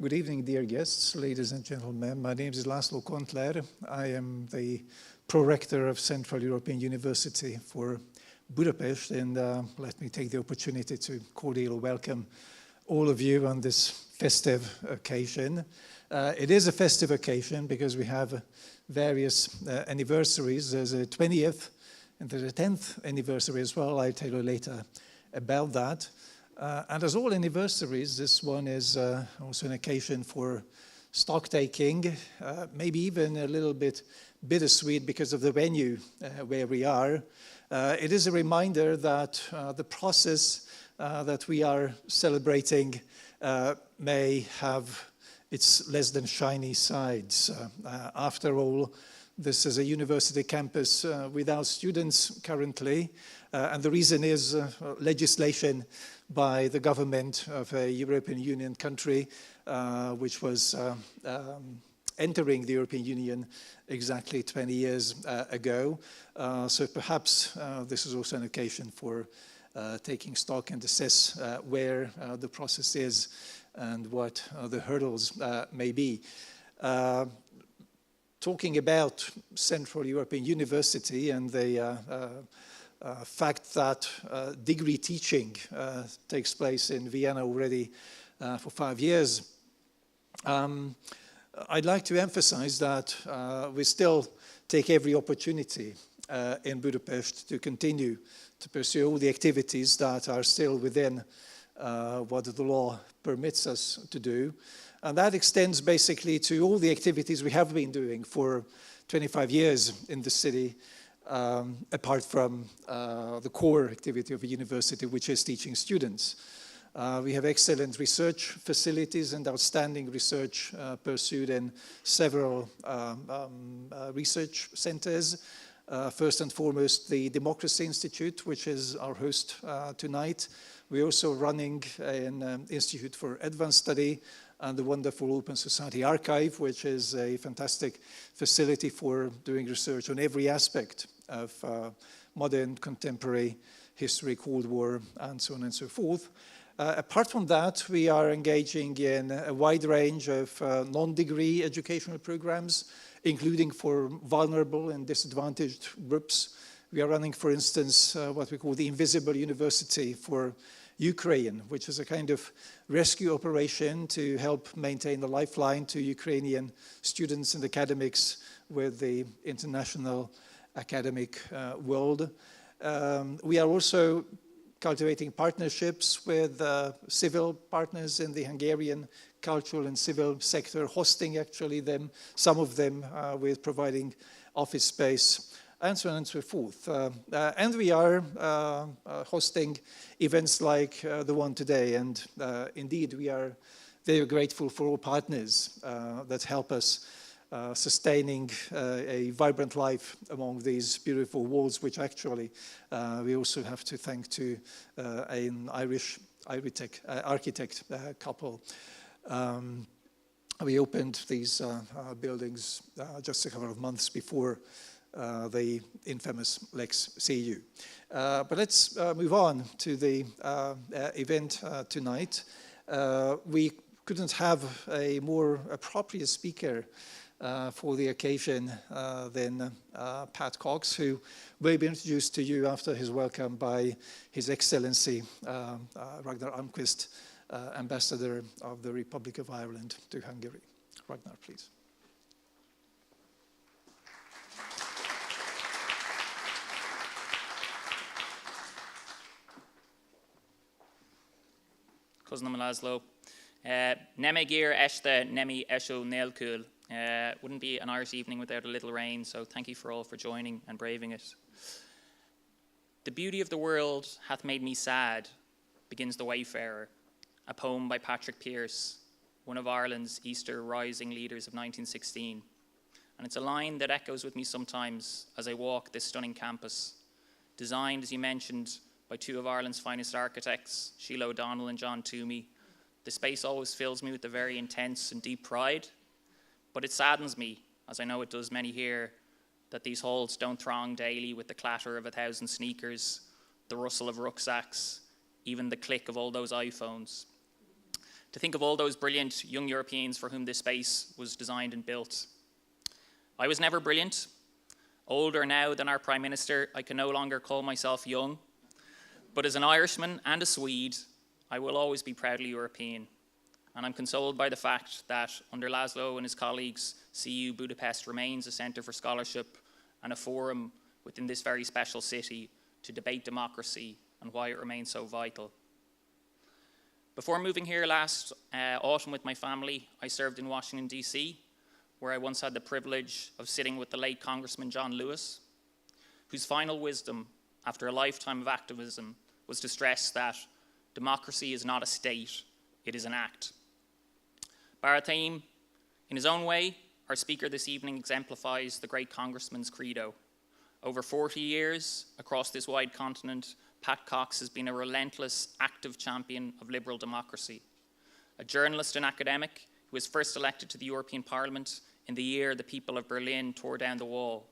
Good evening, dear guests, ladies and gentlemen. My name is László Kontler. I am the Pro-Rector of Central European University for Budapest, and let me take the opportunity to cordially welcome all of you on this festive occasion. It is a festive occasion because we have various anniversaries. There's a 20th and there's a 10th anniversary as well. I'll tell you later about that. And as all anniversaries, this one is also an occasion for stock taking, maybe even a little bit bittersweet because of the venue where we are. It is a reminder that the process that we are celebrating may have its less than shiny sides. After all, this is a university campus without students currently, and the reason is legislation by the government of a European Union country, which was entering the European Union exactly 20 years ago. So perhaps this is also an occasion for taking stock and assess where the process is and what the hurdles may be. Talking about Central European University and the fact that degree teaching takes place in Vienna already for 5 years, I'd like to emphasize that we still take every opportunity in Budapest to continue to pursue all the activities that are still within what the law permits us to do. And that extends basically to all the activities we have been doing for 25 years in the city, apart from the core activity of a university, which is teaching students. We have excellent research facilities and outstanding research pursued in several research centers. First and foremost, the Democracy Institute, which is our host tonight. We're also running an Institute for Advanced Study and the wonderful Open Society Archive, which is a fantastic facility for doing research on every aspect of modern, contemporary history, Cold War, and so on and so forth. Apart from that, we are engaging in a wide range of non-degree educational programs, including for vulnerable and disadvantaged groups. We are running, for instance, what we call the Invisible University for Ukraine, which is a kind of rescue operation to help maintain the lifeline to Ukrainian students and academics with the international academic world. We are also cultivating partnerships with civil partners in the Hungarian cultural and civil sector, hosting actually some of them with providing office space, and so on and so forth. And we are hosting events like the one today, and indeed we are very grateful for all partners that help us sustaining a vibrant life among these beautiful walls, which actually we also have to thank to an Irish architect couple. We opened these buildings just a couple of months before the infamous Lex CEU. But let's move on to the event tonight. We couldn't have a more appropriate speaker for the occasion than Pat Cox, who will be introduced to you after his welcome by His Excellency Ragnar Almqvist, Ambassador of the Republic of Ireland to Hungary. Ragnar, please. Köszönöm, László. Nemegir este nemi esho nélkül. Wouldn't be an Irish evening without a little rain, so thank you for all for joining and braving it. The beauty of the world hath made me sad, begins The Wayfarer, a poem by Patrick Pearse, one of Ireland's Easter Rising leaders of 1916. And it's a line that echoes with me sometimes as I walk this stunning campus, designed, as you mentioned, by two of Ireland's finest architects, Sheila O'Donnell and John Toomey. The space always fills me with a very intense and deep pride, but it saddens me, as I know it does many here, that these halls don't throng daily with the clatter of 1,000 sneakers, the rustle of rucksacks, even the click of all those iPhones. to think of all those brilliant young Europeans for whom this space was designed and built. I was never brilliant. Older now than our Prime Minister, I can no longer call myself young. But as an Irishman and a Swede, I will always be proudly European. And I'm consoled by the fact that under Laszlo and his colleagues, CEU Budapest remains a centre for scholarship and a forum within this very special city to debate democracy and why it remains so vital. Before moving here last autumn with my family, I served in Washington, D.C., where I once had the privilege of sitting with the late Congressman John Lewis, whose final wisdom after a lifetime of activism was to stress that democracy is not a state, it is an act. Baratheim, in his own way, our speaker this evening exemplifies the great Congressman's credo. Over 40 years across this wide continent, Pat Cox has been a relentless, active champion of liberal democracy. A journalist and academic who was first elected to the European Parliament in the year the people of Berlin tore down the wall.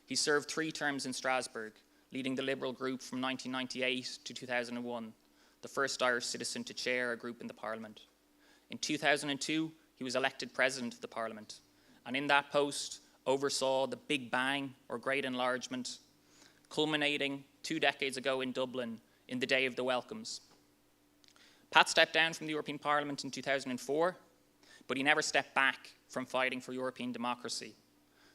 He served 3 terms in Strasbourg, leading the Liberal group from 1998 to 2001, the first Irish citizen to chair a group in the Parliament. In 2002, he was elected President of the Parliament, and in that post oversaw the Big Bang, or Great Enlargement, culminating 2 decades ago in Dublin in the Day of the Welcomes. Pat stepped down from the European Parliament in 2004, but he never stepped back from fighting for European democracy,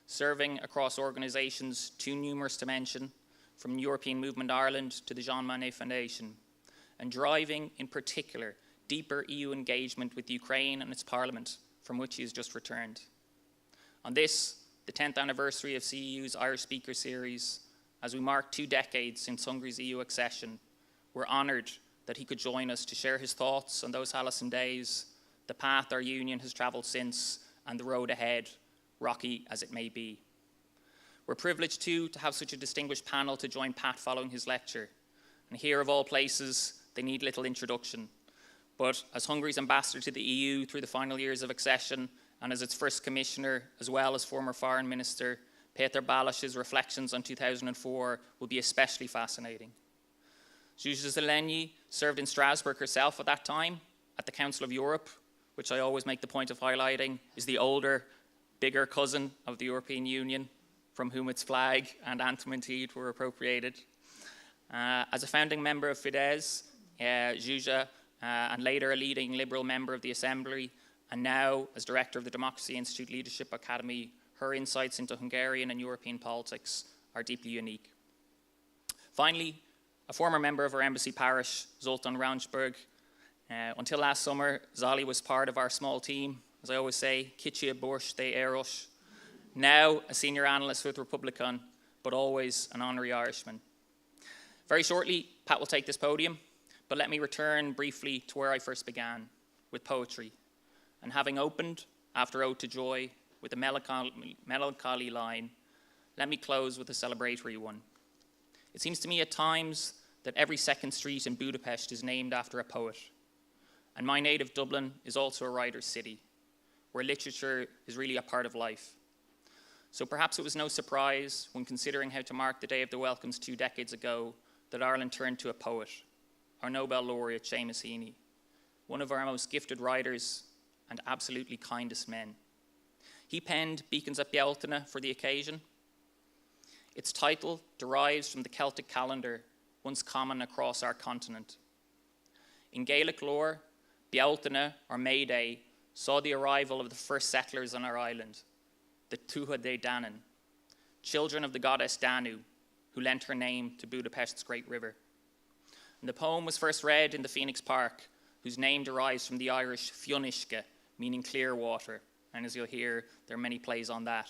serving across organisations too numerous to mention, from European Movement Ireland to the Jean Monnet Foundation, and driving, in particular, deeper EU engagement with Ukraine and its parliament, from which he has just returned. On this, the 10th anniversary of CEU's Irish Speaker Series, as we mark 2 decades since Hungary's EU accession, we're honoured that he could join us to share his thoughts on those halcyon days, the path our union has travelled since, and the road ahead, rocky as it may be. We're privileged too to have such a distinguished panel to join Pat following his lecture. And here of all places, they need little introduction. But as Hungary's ambassador to the EU through the final years of accession, and as its first commissioner, as well as former foreign minister, Péter Balázs's reflections on 2004 will be especially fascinating. Zsuzsa Zelenyi served in Strasbourg herself at that time, at the Council of Europe, which I always make the point of highlighting, is the older, bigger cousin of the European Union, from whom its flag and anthem indeed were appropriated. As a founding member of Fidesz, Zsuzsa, and later a leading Liberal member of the Assembly, and now as director of the Democracy Institute Leadership Academy, her insights into Hungarian and European politics are deeply unique. Finally, a former member of our embassy parish, Zoltán Raunsberg. Until last summer, Zali was part of our small team, as I always say, Kicsia Borsh de Eros. Now a senior analyst with Republican, but always an honorary Irishman. Very shortly, Pat will take this podium, but let me return briefly to where I first began, with poetry. And having opened, after Ode to Joy, with a melancholy line, let me close with a celebratory one. It seems to me at times that every second street in Budapest is named after a poet. And my native Dublin is also a writer's city, where literature is really a part of life. So perhaps it was no surprise, when considering how to mark the Day of the Welcomes 2 decades ago, that Ireland turned to a poet, our Nobel laureate Seamus Heaney, one of our most gifted writers and absolutely kindest men. He penned Beacons at Bealtaine for the occasion. Its title derives from the Celtic calendar, once common across our continent. In Gaelic lore, Bealtaine, or May Day, saw the arrival of the first settlers on our island, the Tuatha De Danann, children of the goddess Danu, who lent her name to Budapest's great river. And the poem was first read in the Phoenix Park, whose name derives from the Irish Fionishke, meaning clear water. And as you'll hear, there are many plays on that.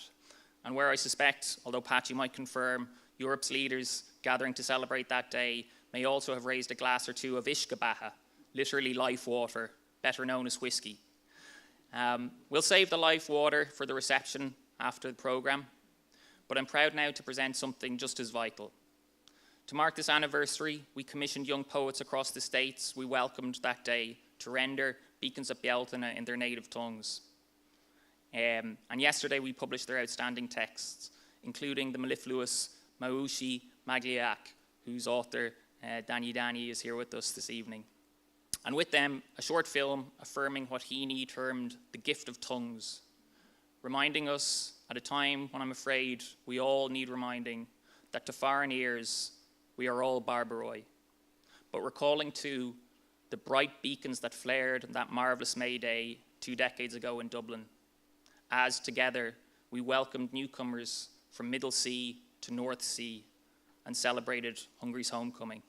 And where I suspect, although Pat, you might confirm, Europe's leaders gathering to celebrate that day may also have raised a glass or two of Ishkabaha, literally life water, better known as whiskey. We'll save the life water for the reception after the programme, but I'm proud now to present something just as vital. To mark this anniversary, we commissioned young poets across the states we welcomed that day to render Beacons at Bealtaine in their native tongues. And yesterday we published their outstanding texts, including the mellifluous Maushi Magliac, whose author, Danny, is here with us this evening. and with them a short film affirming what Heaney termed the gift of tongues, reminding us at a time when I'm afraid we all need reminding that to foreign ears we are all Barbaroi, but recalling too the bright beacons that flared on that marvellous May Day 2 decades ago in Dublin, as together we welcomed newcomers from Middle Sea to North Sea and celebrated Hungary's homecoming.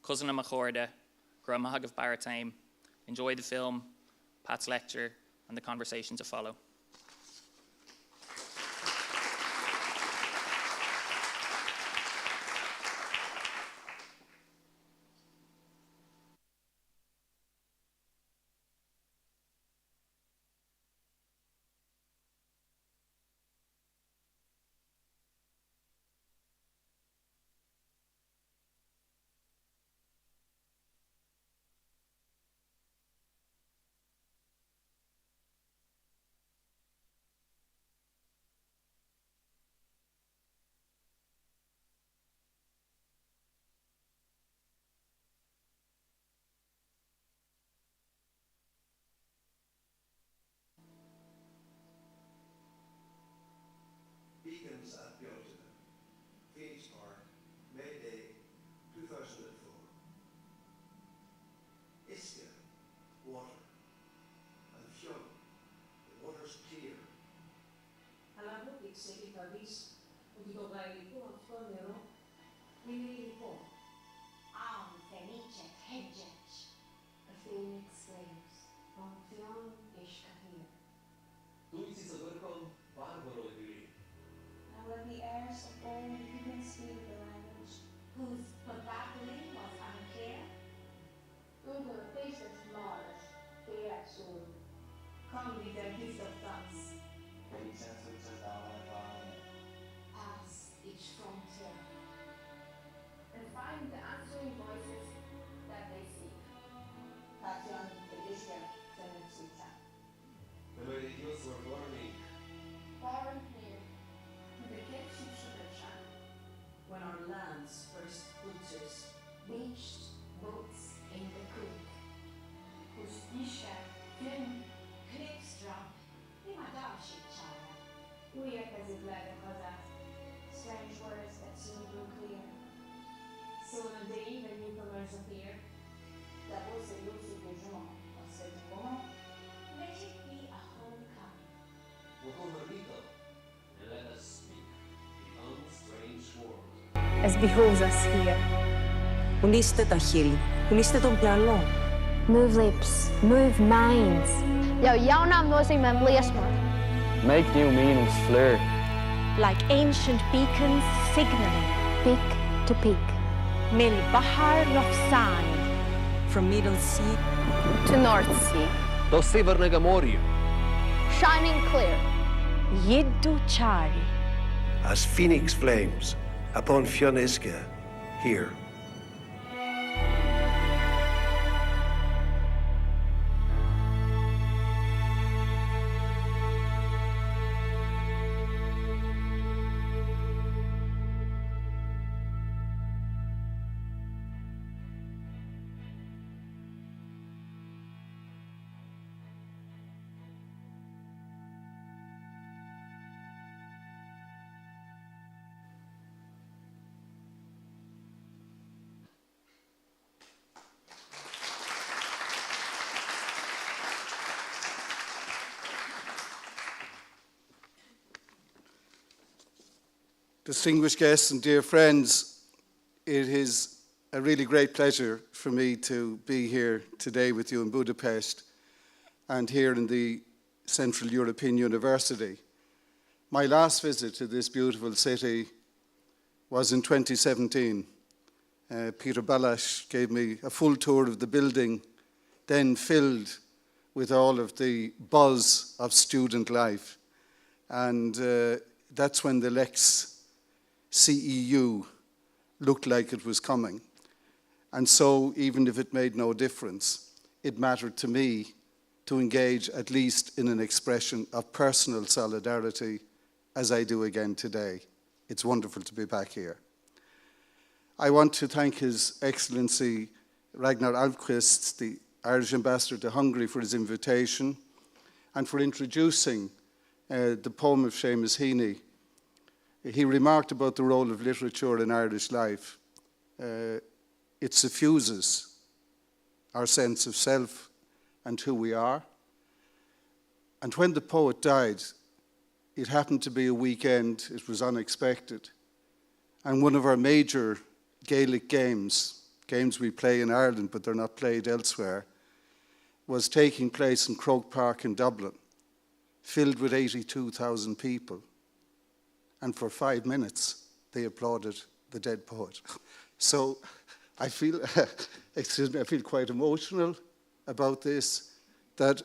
Cousin Machorda, Gramag of Baratame, enjoy the film, Pat's lecture, and the conversation to follow. Beacons at Bjorton, Phoenix Park, May Day 2004. Iske, water, and Fionn, the water's clear. Alam ik zeg Paris, die O'Reilly po Fionero, Winnie po. Fenice Hedgech. A phoenix flames, on Fionn Ishkahir. Dulci să vărcăm barbaroi viri. Now let the heirs of all humans speak the language, whose vocabulary was unclear. Over a face of Mars, the actual. Come with a gift of thanks. Pass each frontier. And find the answering voices that they seek. Tatian Pedisca, Senesuta. Commemorated youths were forming. Far and near, the gift of Sugarshan. When our land's first butchers reached boats in the creek, whose Ishka, Finn, Clips drop. Imadashi Chara. we are as it led Kazakh. Strange words that soon grew clear. Soon a day the newcomers appear. That was a lucid vision of certain woman. Let it be a homecoming. Mokomarika, and let us speak the unstrange word. As behoves us here. Κουνήστε τα χείλη, κουνήστε το μυαλό. Move lips, move minds. Yo, yauna mosing membliasmar. Make new meanings flare. Like ancient beacons signaling. Peak to peak. Mil Bahar Nofsani. From Middle Sea To North Sea. Do Sivernega Moriu. Shining clear. Yiddu Chari. As phoenix flames upon Fionn Iske, here. Distinguished guests and dear friends, it is a really great pleasure for me to be here today with you in Budapest and here in the Central European University. My last visit to this beautiful city was in 2017. Peter Balázs gave me a full tour of the building, then filled with all of the buzz of student life. And that's when the Lex CEU looked like it was coming. And so, even if it made no difference, it mattered to me to engage at least in an expression of personal solidarity, as I do again today. It's wonderful to be back here. I want to thank His Excellency Ragnar Almqvist, the Irish ambassador to Hungary, for his invitation and for introducing the poem of Seamus Heaney. He remarked about the role of literature in Irish life. It suffuses our sense of self and who we are. And when the poet died, it happened to be a weekend, it was unexpected. And one of our major Gaelic games we play in Ireland but they're not played elsewhere, was taking place in Croke Park in Dublin, filled with 82,000 people. And for 5 minutes, they applauded the dead poet. So I feel, I feel quite emotional about this, that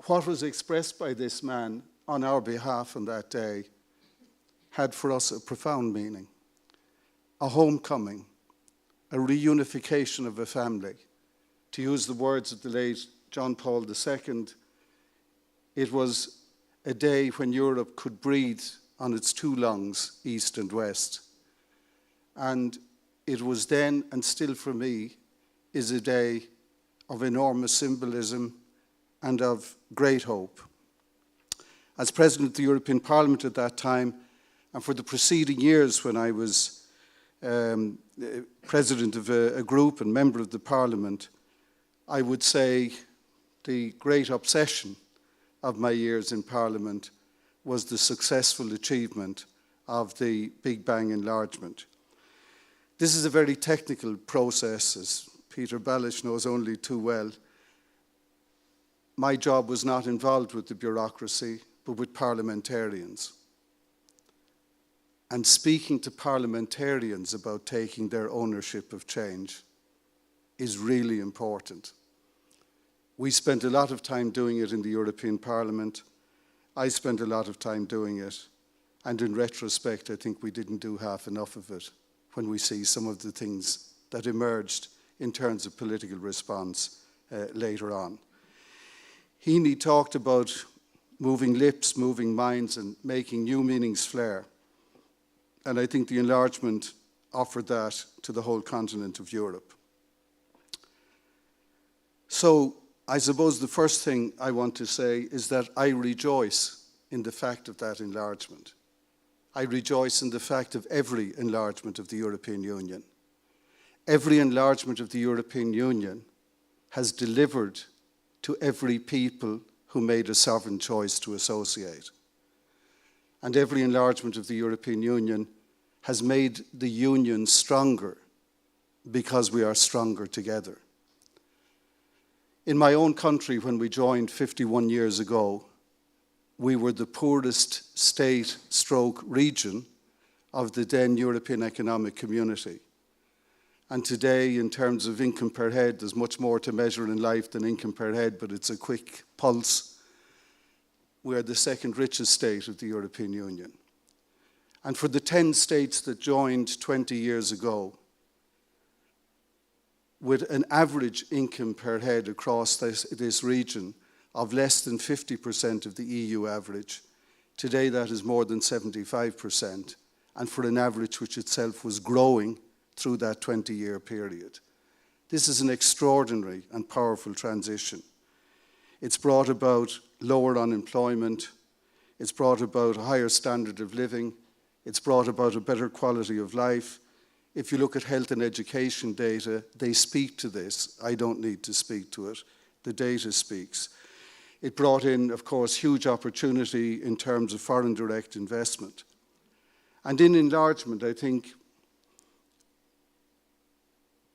what was expressed by this man on our behalf on that day had for us a profound meaning. A homecoming, a reunification of a family. To use the words of the late John Paul II, it was a day when Europe could breathe on its two lungs, East and West. And it was then, and still for me, is a day of enormous symbolism and of great hope. As President of the European Parliament at that time, and for the preceding years when I was President of a group and member of the Parliament, I would say the great obsession of my years in Parliament was the successful achievement of the Big Bang enlargement. This is a very technical process, as Peter Ballish knows only too well. My job was not involved with the bureaucracy, but with parliamentarians. And speaking to parliamentarians about taking their ownership of change is really important. We spent a lot of time doing it in the European Parliament. I spent a lot of time doing it. And in retrospect, I think we didn't do half enough of it when we see some of the things that emerged in terms of political response later on. Heaney talked about moving lips, moving minds, and making new meanings flare. And I think the enlargement offered that to the whole continent of Europe. So I suppose the first thing I want to say is that I rejoice in the fact of that enlargement. I rejoice in the fact of every enlargement of the European Union. Every enlargement of the European Union has delivered to every people who made a sovereign choice to associate. And every enlargement of the European Union has made the Union stronger because we are stronger together. In my own country, when we joined 51 years ago, we were the poorest state/region of the then European Economic Community. And today, in terms of income per head, there's much more to measure in life than income per head, but it's a quick pulse. We are the second richest state of the European Union. And for the 10 states that joined 20 years ago, with an average income per head across this region of less than 50% of the EU average, today that is more than 75%, and for an average which itself was growing through that 20-year period. This is an extraordinary and powerful transition. It's brought about lower unemployment, it's brought about a higher standard of living, it's brought about a better quality of life. If you look at health and education data, they speak to this. I don't need to speak to it. The data speaks. It brought in, of course, huge opportunity in terms of foreign direct investment. And in enlargement, I think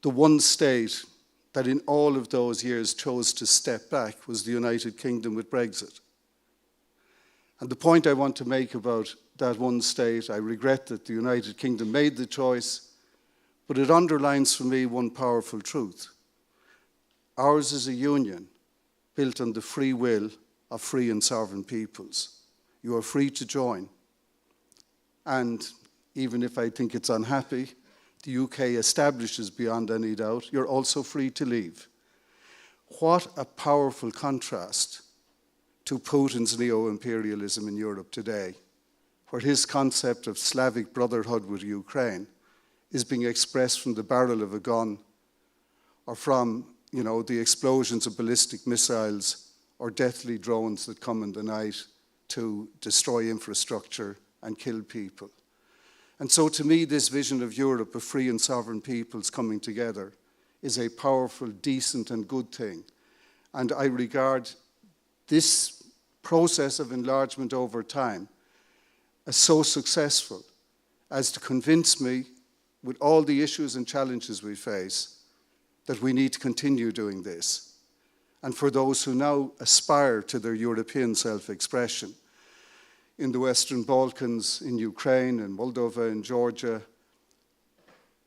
the one state that in all of those years chose to step back was the United Kingdom with Brexit. And the point I want to make about that one state, I regret that the United Kingdom made the choice, but it underlines for me one powerful truth. Ours is a union built on the free will of free and sovereign peoples. You are free to join. And even if I think it's unhappy, the UK establishes beyond any doubt, you're also free to leave. What a powerful contrast to Putin's neo-imperialism in Europe today, where his concept of Slavic brotherhood with Ukraine is being expressed from the barrel of a gun or from the explosions of ballistic missiles or deathly drones that come in the night to destroy infrastructure and kill people. And so to me, this vision of Europe, of free and sovereign peoples coming together, is a powerful, decent and good thing. And I regard this process of enlargement over time as so successful as to convince me, with all the issues and challenges we face, that we need to continue doing this. And for those who now aspire to their European self-expression, in the Western Balkans, in Ukraine, in Moldova, in Georgia,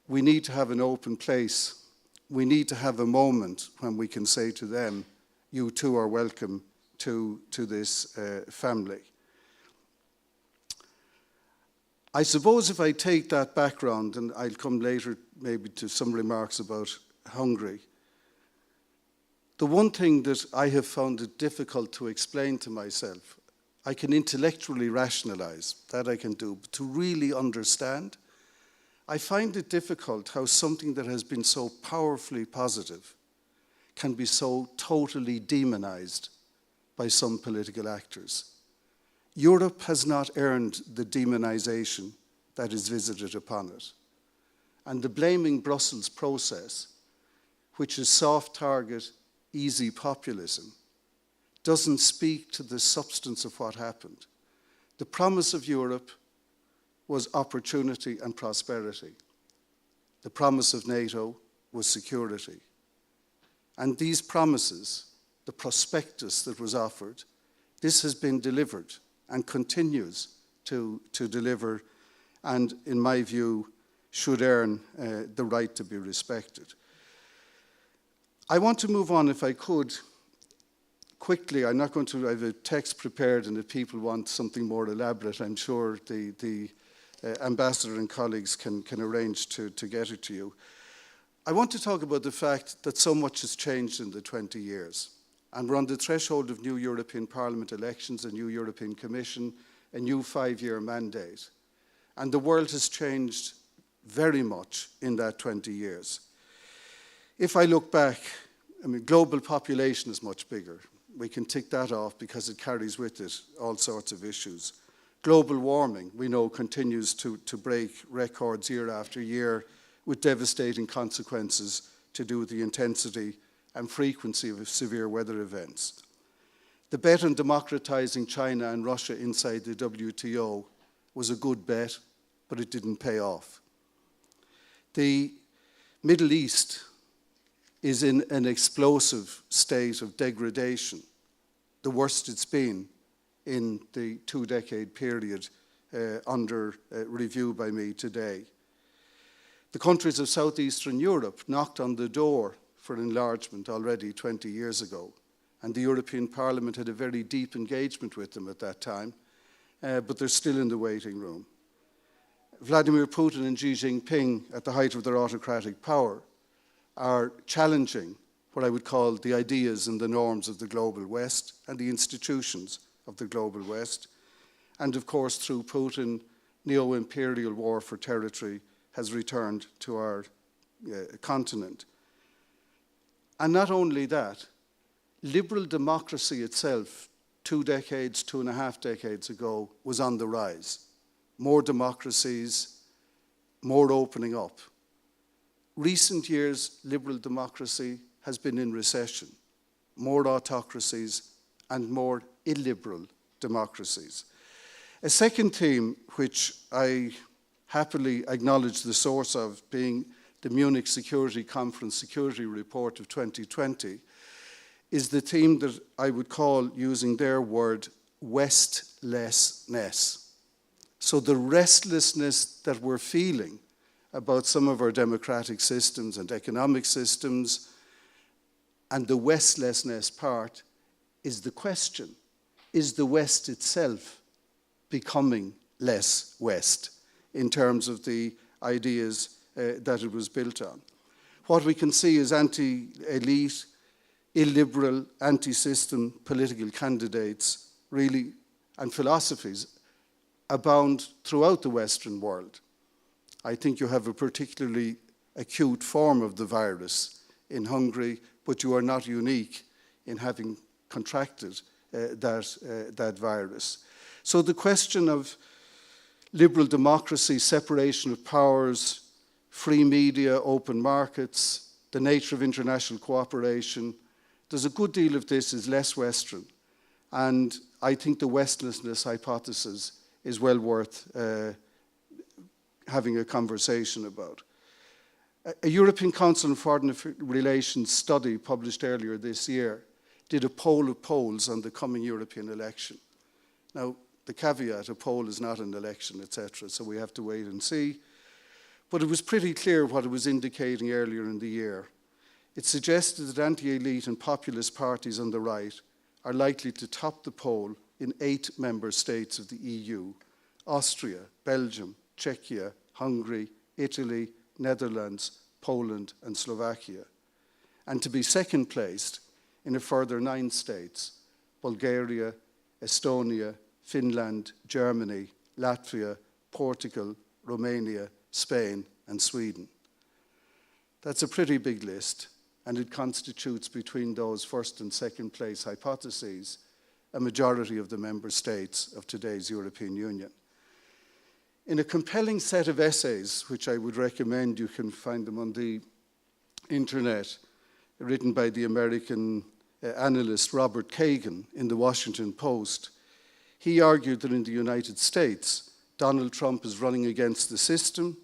we need to have an open place. We need to have a moment when we can say to them, you too are welcome to this family. I suppose if I take that background, and I'll come later maybe to some remarks about Hungary, the one thing that I have found it difficult to explain to myself, I can intellectually rationalize, that I can do, but to really understand, I find it difficult how something that has been so powerfully positive can be so totally demonized by some political actors. Europe has not earned the demonization that is visited upon it. And the blaming Brussels process, which is soft target, easy populism, doesn't speak to the substance of what happened. The promise of Europe was opportunity and prosperity. The promise of NATO was security. And these promises, the prospectus that was offered, this has been delivered and continues to deliver, and in my view, should earn the right to be respected. I want to move on, if I could, quickly. I'm not going to, I have a text prepared, and if people want something more elaborate, I'm sure the ambassador and colleagues can arrange to get it to you. I want to talk about the fact that so much has changed in the 20 years. And we're on the threshold of new European Parliament elections, a new European Commission, a new 5-year mandate. And the world has changed very much in that 20 years. If I look back, I mean, global population is much bigger. We can tick that off because it carries with it all sorts of issues. Global warming, we know, continues to break records year after year with devastating consequences to do with the intensity and frequency of severe weather events. The bet on democratizing China and Russia inside the WTO was a good bet, but it didn't pay off. The Middle East is in an explosive state of degradation, the worst it's been in the 2-decade period under review by me today. The countries of southeastern Europe knocked on the door for enlargement already 20 years ago, and the European Parliament had a very deep engagement with them at that time, but they're still in the waiting room. Vladimir Putin and Xi Jinping, at the height of their autocratic power, are challenging what I would call the ideas and the norms of the global West and the institutions of the global West. And of course, through Putin, neo-imperial war for territory has returned to our continent. And not only that, liberal democracy itself, 2 decades, 2.5 decades ago, was on the rise. More democracies, more opening up. Recent years, liberal democracy has been in recession. More autocracies and more illiberal democracies. A second theme, which I happily acknowledge the source of, being the Munich Security Conference Security Report of 2020, is the theme that I would call, using their word, Westlessness. So the restlessness that we're feeling about some of our democratic systems and economic systems, and the Westlessness part is the question: is the West itself becoming less West in terms of the ideas that it was built on? What we can see is anti-elite, illiberal, anti-system political candidates, really, and philosophies abound throughout the Western world. I think you have a particularly acute form of the virus in Hungary, but you are not unique in having contracted that virus. So the question of liberal democracy, separation of powers, free media, open markets, the nature of international cooperation, there's a good deal of this is less Western. And I think the Westlessness hypothesis is well worth having a conversation about. A European Council on Foreign Relations study published earlier this year did a poll of polls on the coming European election. Now, the caveat, a poll is not an election, etc., so we have to wait and see. But it was pretty clear what it was indicating earlier in the year. It suggested that anti-elite and populist parties on the right are likely to top the poll in 8 member states of the EU: Austria, Belgium, Czechia, Hungary, Italy, Netherlands, Poland, and Slovakia, and to be second placed in a further 9 states: Bulgaria, Estonia, Finland, Germany, Latvia, Portugal, Romania, Spain, and Sweden. That's a pretty big list, and it constitutes, between those first and second place hypotheses, a majority of the member states of today's European Union. In a compelling set of essays, which I would recommend, you can find them on the internet, written by the American analyst Robert Kagan in the Washington Post, he argued that in the United States, Donald Trump is running against the system,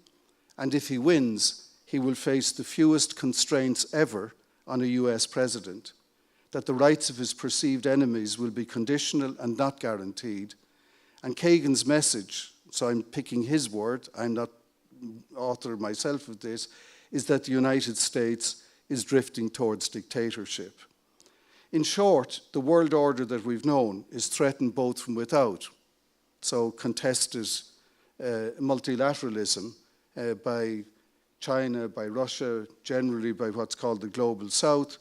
and if he wins, he will face the fewest constraints ever on a US president, that the rights of his perceived enemies will be conditional and not guaranteed. And Kagan's message, so I'm picking his word, I'm not author myself of this, is that the United States is drifting towards dictatorship. In short, the world order that we've known is threatened both from without, so contested multilateralism by China, by Russia, generally by what's called the Global South,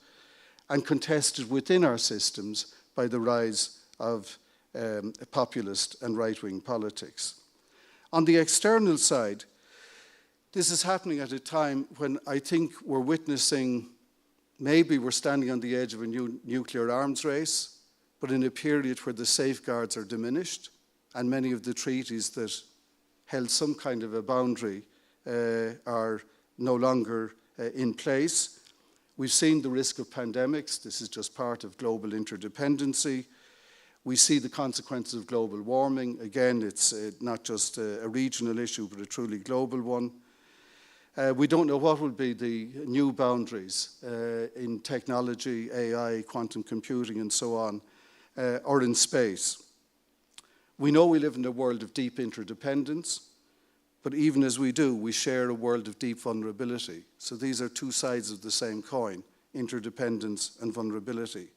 and contested within our systems by the rise of populist and right-wing politics. On the external side, this is happening at a time when I think we're witnessing, maybe we're standing on the edge of a new nuclear arms race, but in a period where the safeguards are diminished and many of the treaties that held some kind of a boundary are no longer in place. We've seen the risk of pandemics. This is just part of global interdependency. We see the consequences of global warming. Again, it's not just a regional issue, but a truly global one. We don't know what will be the new boundaries in technology, AI, quantum computing, and so on, or in space. We know we live in a world of deep interdependence, but even as we do, we share a world of deep vulnerability. So these are two sides of the same coin, interdependence and vulnerability.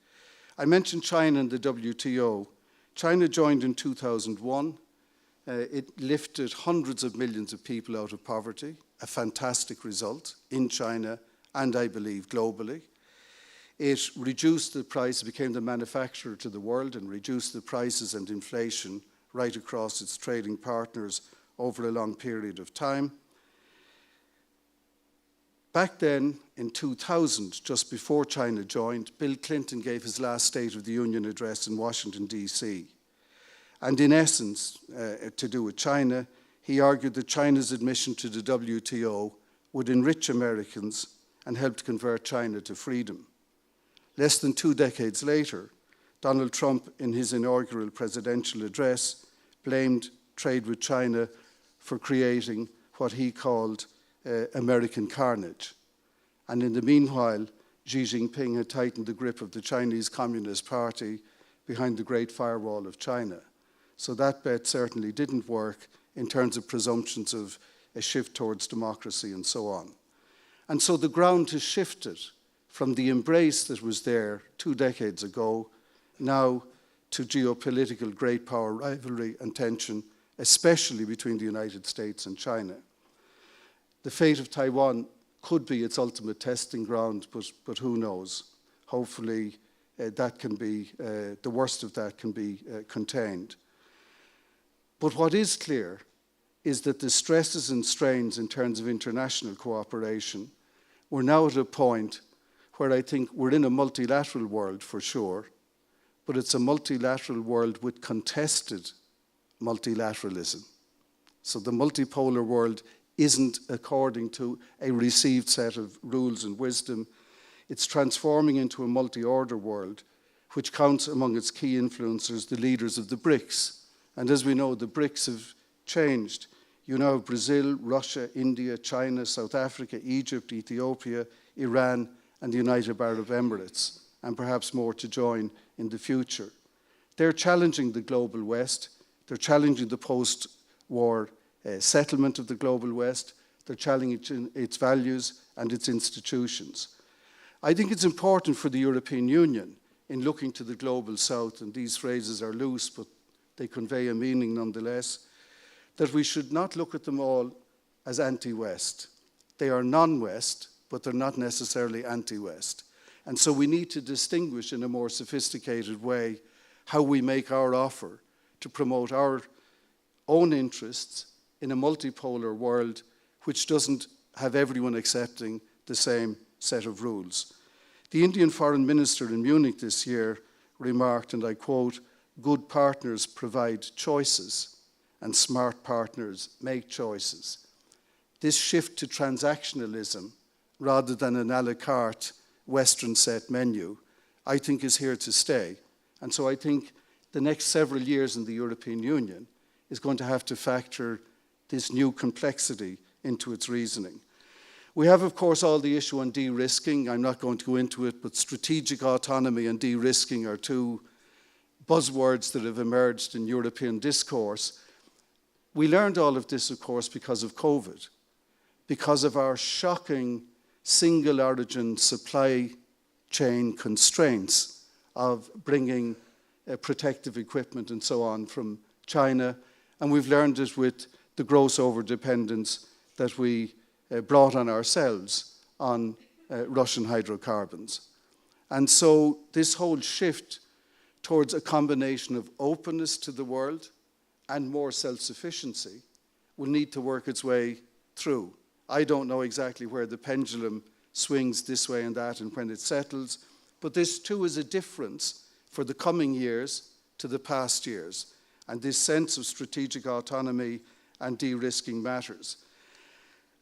I mentioned China and the WTO. China joined in 2001. It lifted hundreds of millions of people out of poverty, a fantastic result in China and, I believe, globally. It reduced the price, became the manufacturer to the world, and reduced the prices and inflation right across its trading partners over a long period of time. Back then, in 2000, just before China joined, Bill Clinton gave his last State of the Union address in Washington, D.C. And in essence, to do with China, he argued that China's admission to the WTO would enrich Americans and help to convert China to freedom. Less than 2 decades later, Donald Trump, in his inaugural presidential address, blamed trade with China for creating what he called American carnage. And in the meanwhile, Xi Jinping had tightened the grip of the Chinese Communist Party behind the Great Firewall of China. So that bet certainly didn't work in terms of presumptions of a shift towards democracy and so on. And so the ground has shifted from the embrace that was there 2 decades ago now to geopolitical great power rivalry and tension, especially between the United States and China. The fate of Taiwan could be its ultimate testing ground, but who knows? Hopefully that can be, the worst of that can be contained. But what is clear is that the stresses and strains in terms of international cooperation, we're now at a point where I think we're in a multilateral world for sure, but it's a multilateral world with contested multilateralism. So the multipolar world isn't according to a received set of rules and wisdom. It's transforming into a multi-order world, which counts among its key influencers the leaders of the BRICS. And as we know, the BRICS have changed. You now have Brazil, Russia, India, China, South Africa, Egypt, Ethiopia, Iran, and the United Arab Emirates, and perhaps more to join in the future. They're challenging the global West. They're challenging the post-war settlement of the global West. They're challenging its values and its institutions. I think it's important for the European Union in looking to the global South, and these phrases are loose, but they convey a meaning nonetheless, that we should not look at them all as anti-West. They are non-West, but they're not necessarily anti-West. And so we need to distinguish in a more sophisticated way how we make our offer to promote our own interests in a multipolar world which doesn't have everyone accepting the same set of rules. The Indian foreign minister in Munich this year remarked, and I quote, "Good partners provide choices and smart partners make choices." This shift to transactionalism rather than an a la carte Western set menu, I think is here to stay. And so I think the next several years in the European Union is going to have to factor this new complexity into its reasoning. We have, of course, all the issue on de-risking. I'm not going to go into it, but strategic autonomy and de-risking are two buzzwords that have emerged in European discourse. We learned all of this, of course, because of COVID, because of our shocking single origin supply chain constraints of bringing protective equipment and so on from China. And we've learned it with the gross overdependence that we brought on ourselves on Russian hydrocarbons. And so this whole shift towards a combination of openness to the world and more self-sufficiency will need to work its way through. I don't know exactly where the pendulum swings this way and that and when it settles, but this too is a difference for the coming years to the past years. And this sense of strategic autonomy and de-risking matters.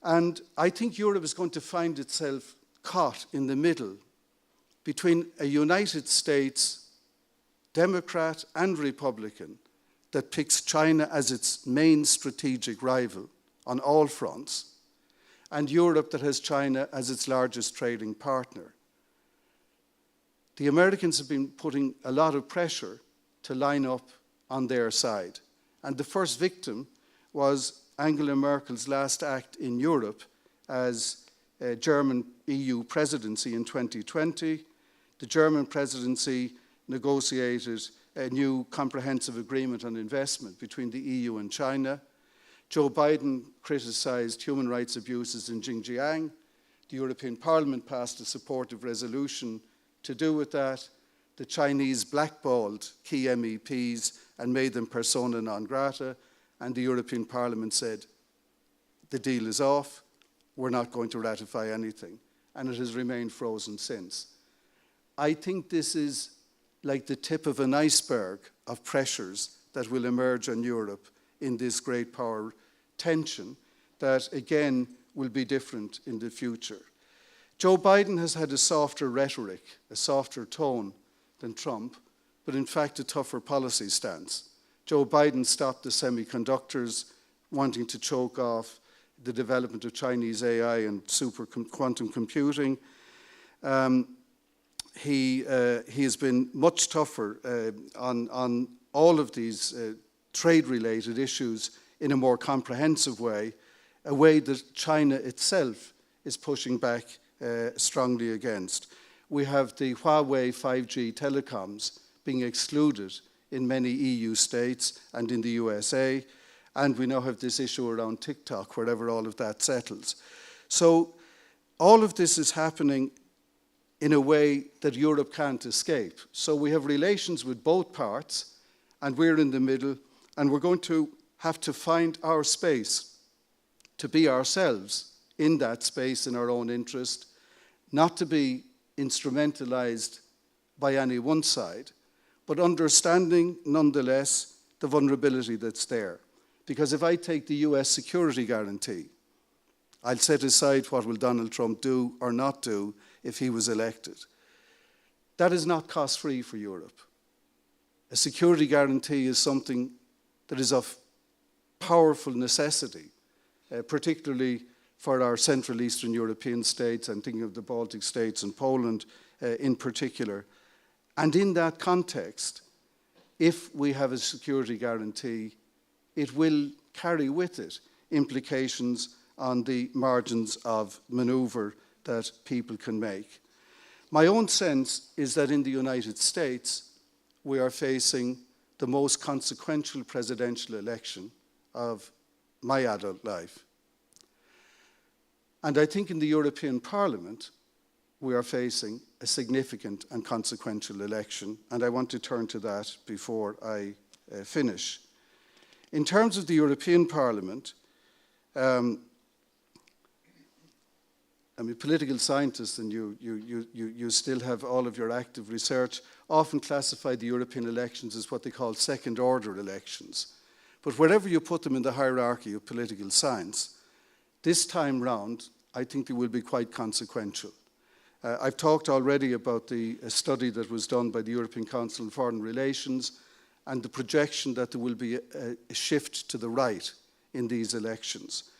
And I think Europe is going to find itself caught in the middle between a United States, Democrat and Republican, that picks China as its main strategic rival on all fronts, and Europe that has China as its largest trading partner. The Americans have been putting a lot of pressure to line up on their side. And the first victim was Angela Merkel's last act in Europe as German EU presidency in 2020. The German presidency negotiated a new comprehensive agreement on investment between the EU and China. Joe Biden criticized human rights abuses in Xinjiang. The European Parliament passed a supportive resolution to do with that. The Chinese blackballed key MEPs and made them persona non grata, and the European Parliament said, the deal is off, we're not going to ratify anything. And it has remained frozen since. I think this is like the tip of an iceberg of pressures that will emerge on Europe in this great power tension that, again, will be different in the future. Joe Biden has had a softer rhetoric, a softer tone than Trump, but in fact a tougher policy stance. Joe Biden stopped the semiconductors, wanting to choke off the development of Chinese AI and super quantum computing. He has been much tougher on all of these trade-related issues in a more comprehensive way, a way that China itself is pushing back strongly against. We have the Huawei 5G telecoms being excluded in many EU states and in the USA, and we now have this issue around TikTok, wherever all of that settles. So all of this is happening in a way that Europe can't escape. So we have relations with both parts, and we're in the middle, and we're going to have to find our space to be ourselves in that space in our own interest, not to be instrumentalized by any one side, but understanding nonetheless the vulnerability that's there. Because if I take the US security guarantee, I'll set aside what will Donald Trump do or not do if he was elected. That is not cost-free for Europe. A security guarantee is something that is of powerful necessity, particularly for our Central Eastern European states. I'm thinking of the Baltic states and Poland in particular. And in that context, if we have a security guarantee, it will carry with it implications on the margins of manoeuvre that people can make. My own sense is that in the United States, we are facing the most consequential presidential election of my adult life. And I think in the European Parliament, we are facing a significant and consequential election, and I want to turn to that before I finish. In terms of the European Parliament, political scientists, and you still have all of your active research, often classify the European elections as what they call second-order elections. But wherever you put them in the hierarchy of political science, this time round, I think they will be quite consequential. I've talked already about the study that was done by the European Council on Foreign Relations and the projection that there will be a shift to the right in these elections.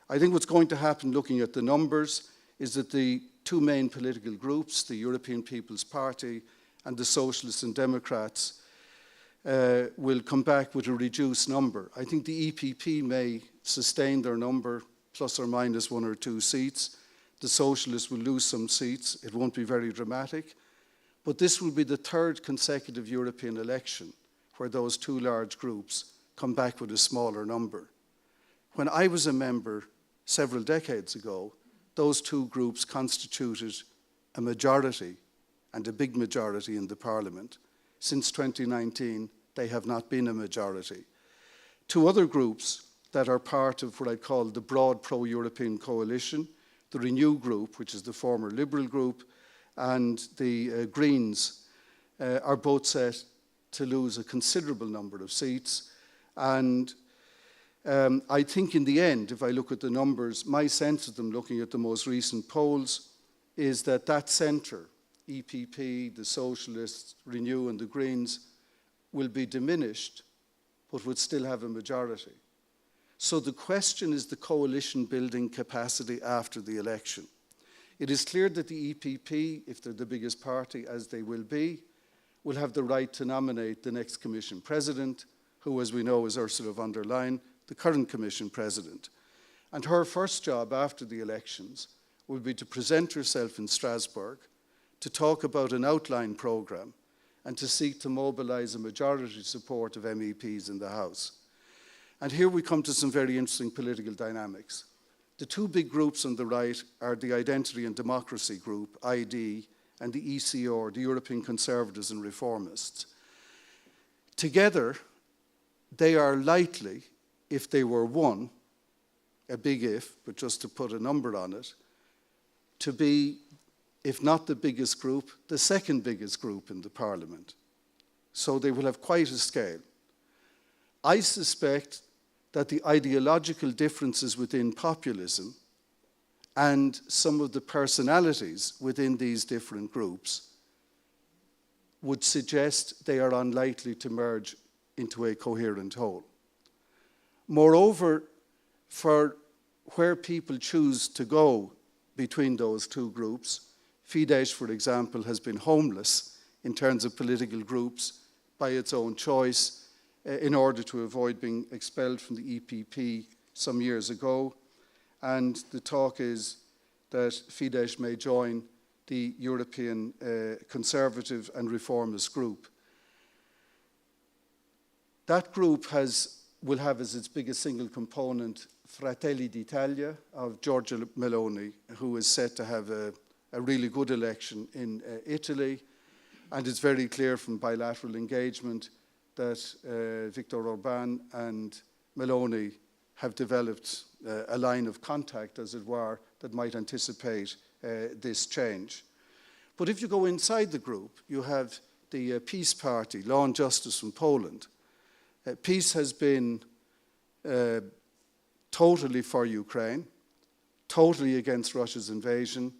I think what's going to happen, looking at the numbers, is that the two main political groups, the European People's Party and the Socialists and Democrats, will come back with a reduced number. I think the EPP may sustain their number, plus or minus 1 or 2 seats. The Socialists will lose some seats. It won't be very dramatic. But this will be the 3rd consecutive European election where those two large groups come back with a smaller number. When I was a member several decades ago, those two groups constituted a majority, and a big majority in the Parliament. Since 2019, they have not been a majority. Two other groups that are part of what I call the broad pro-European coalition, the Renew group, which is the former Liberal group, and the Greens, are both set to lose a considerable number of seats. And I think in the end, if I look at the numbers, my sense of them, looking at the most recent polls, is that that centre, EPP, the Socialists, Renew and the Greens, will be diminished, but would still have a majority. So the question is the coalition building capacity after the election. It is clear that the EPP, if they're the biggest party, as they will be, will have the right to nominate the next Commission President, who, as we know, is Ursula von der Leyen, the current Commission President. And her first job after the elections will be to present herself in Strasbourg, to talk about an outline programme, and to seek to mobilise a majority support of MEPs in the House. And here we come to some very interesting political dynamics. The two big groups on the right are the Identity and Democracy group, ID, and the ECR, the European Conservatives and Reformists. Together, they are likely, if they were one, a big if, but just to put a number on it, to be, if not the biggest group, the second biggest group in the Parliament. So they will have quite a scale. I suspect that the ideological differences within populism and some of the personalities within these different groups would suggest they are unlikely to merge into a coherent whole. Moreover, for where people choose to go between those two groups, Fidesz, for example, has been homeless in terms of political groups by its own choice in order to avoid being expelled from the EPP some years ago. And the talk is that Fidesz may join the European Conservative and Reformist group. That group will have as its biggest single component Fratelli d'Italia of Giorgia Meloni, who is set to have a really good election in Italy. And it's very clear from bilateral engagement that Viktor Orban and Meloni have developed a line of contact, as it were, that might anticipate this change. But if you go inside the group, you have the Peace Party, Law and Justice from Poland. Peace has been totally for Ukraine, totally against Russia's invasion,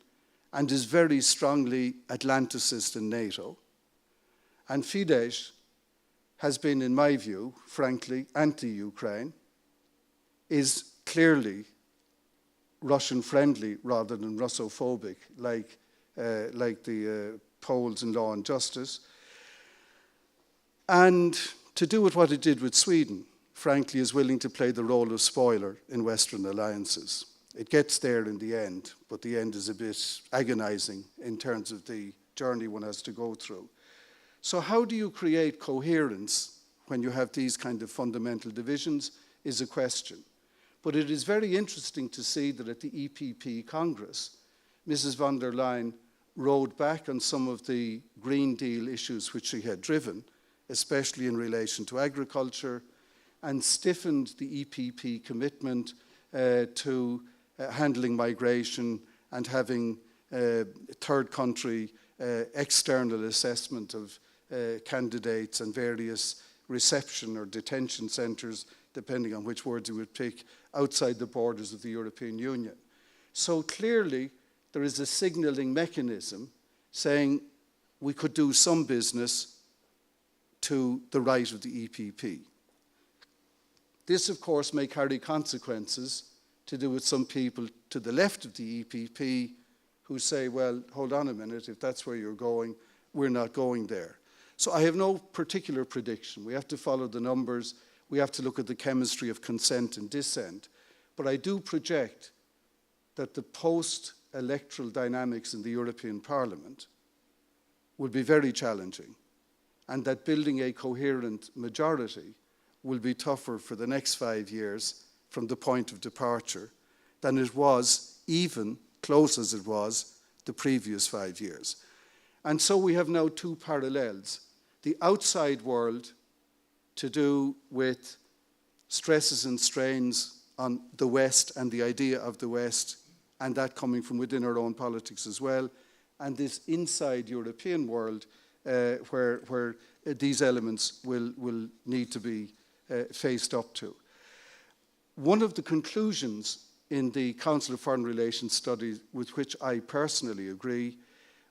and is very strongly Atlanticist in NATO. And Fidesz has been, in my view, frankly, anti-Ukraine, is clearly Russian-friendly rather than Russophobic, like the Poles in Law and Justice. And to do with what it did with Sweden, frankly, is willing to play the role of spoiler in Western alliances. It gets there in the end, but the end is a bit agonizing in terms of the journey one has to go through. So how do you create coherence when you have these kind of fundamental divisions is a question. But it is very interesting to see that at the EPP Congress, Mrs. von der Leyen rode back on some of the Green Deal issues which she had driven, especially in relation to agriculture, and stiffened the EPP commitment to handling migration and having third country external assessment of candidates and various reception or detention centres, depending on which words you would pick, outside the borders of the European Union. So clearly there is a signalling mechanism saying we could do some business to the right of the EPP. This, of course, may carry consequences to do with some people to the left of the EPP who say, well, hold on a minute, if that's where you're going, we're not going there. So I have no particular prediction. We have to follow the numbers. We have to look at the chemistry of consent and dissent. But I do project that the post-electoral dynamics in the European Parliament will be very challenging, and that building a coherent majority will be tougher for the next 5 years from the point of departure than it was, even close as it was, the previous 5 years. And so we have now two parallels. The outside world to do with stresses and strains on the West and the idea of the West, and that coming from within our own politics as well, and this inside European world where these elements will need to be faced up to. One of the conclusions in the Council of Foreign Relations study, with which I personally agree,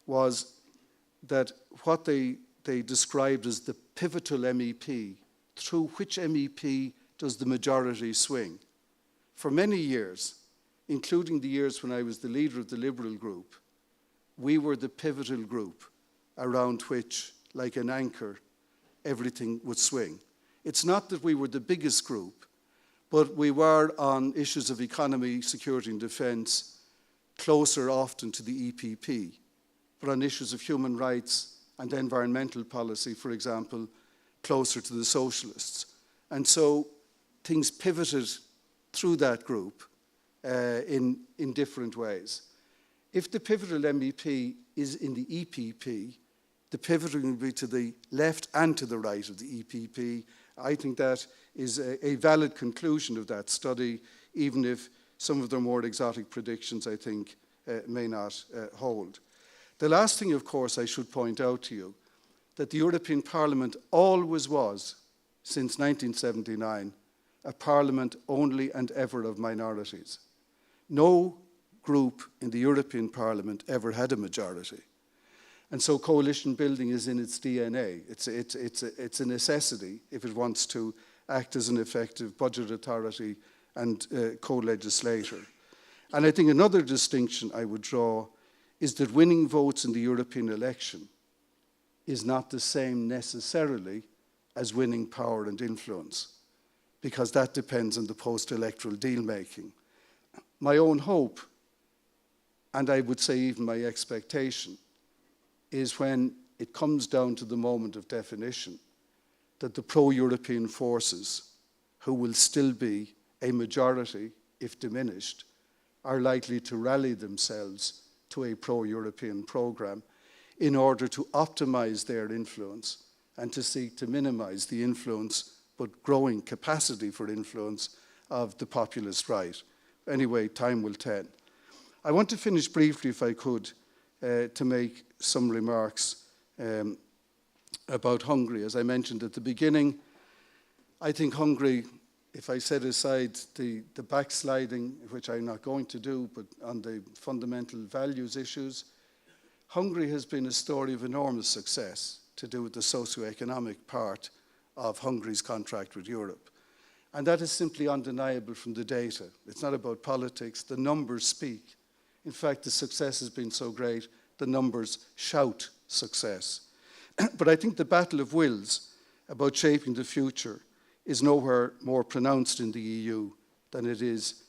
was that what they described as the pivotal MEP, through which MEP does the majority swing. For many years, including the years when I was the leader of the Liberal group, we were the pivotal group around which, like an anchor, everything would swing. It's not that we were the biggest group, but we were on issues of economy, security and defence, closer often to the EPP, but on issues of human rights and environmental policy, for example, closer to the socialists. And so things pivoted through that group in different ways. If the pivotal MEP is in the EPP, the pivoting will be to the left and to the right of the EPP. I think that is a valid conclusion of that study, even if some of their more exotic predictions, I think, may not hold. The last thing, of course, I should point out to you, that the European Parliament always was, since 1979, a parliament only and ever of minorities. No group in the European Parliament ever had a majority. And so coalition building is in its DNA. It's a necessity if it wants to act as an effective budget authority and co-legislator. And I think another distinction I would draw is that winning votes in the European election is not the same necessarily as winning power and influence, because that depends on the post-electoral deal-making. My own hope, and I would say even my expectation, is when it comes down to the moment of definition, that the pro-European forces, who will still be a majority, if diminished, are likely to rally themselves to a pro-European programme in order to optimise their influence and to seek to minimise the influence, but growing capacity for influence, of the populist right. Anyway, time will tell. I want to finish briefly, if I could, to make some remarks about Hungary. As I mentioned at the beginning, I think Hungary, if I set aside the backsliding, which I'm not going to do, but on the fundamental values issues, Hungary has been a story of enormous success to do with the socio-economic part of Hungary's contract with Europe. And that is simply undeniable from the data. It's not about politics. The numbers speak. In fact, the success has been so great, the numbers shout success. But I think the battle of wills about shaping the future is nowhere more pronounced in the EU than it is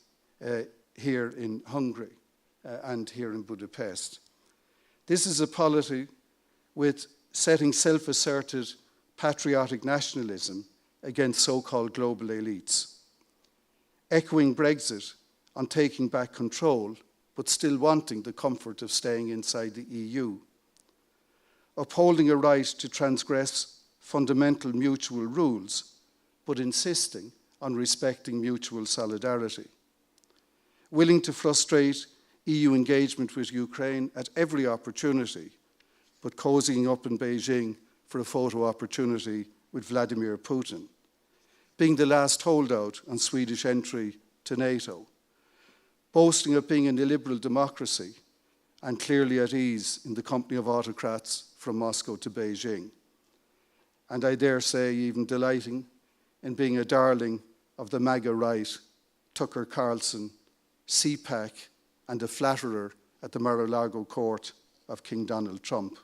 here in Hungary and here in Budapest. This is a polity with setting self-asserted patriotic nationalism against so-called global elites, echoing Brexit on taking back control, but still wanting the comfort of staying inside the EU, upholding a right to transgress fundamental mutual rules, but insisting on respecting mutual solidarity, willing to frustrate EU engagement with Ukraine at every opportunity, but cozying up in Beijing for a photo opportunity with Vladimir Putin, being the last holdout on Swedish entry to NATO, boasting of being an illiberal democracy and clearly at ease in the company of autocrats from Moscow to Beijing, and I dare say even delighting in being a darling of the MAGA right, Tucker Carlson, CPAC, and a flatterer at the Mar-a-Lago court of King Donald Trump.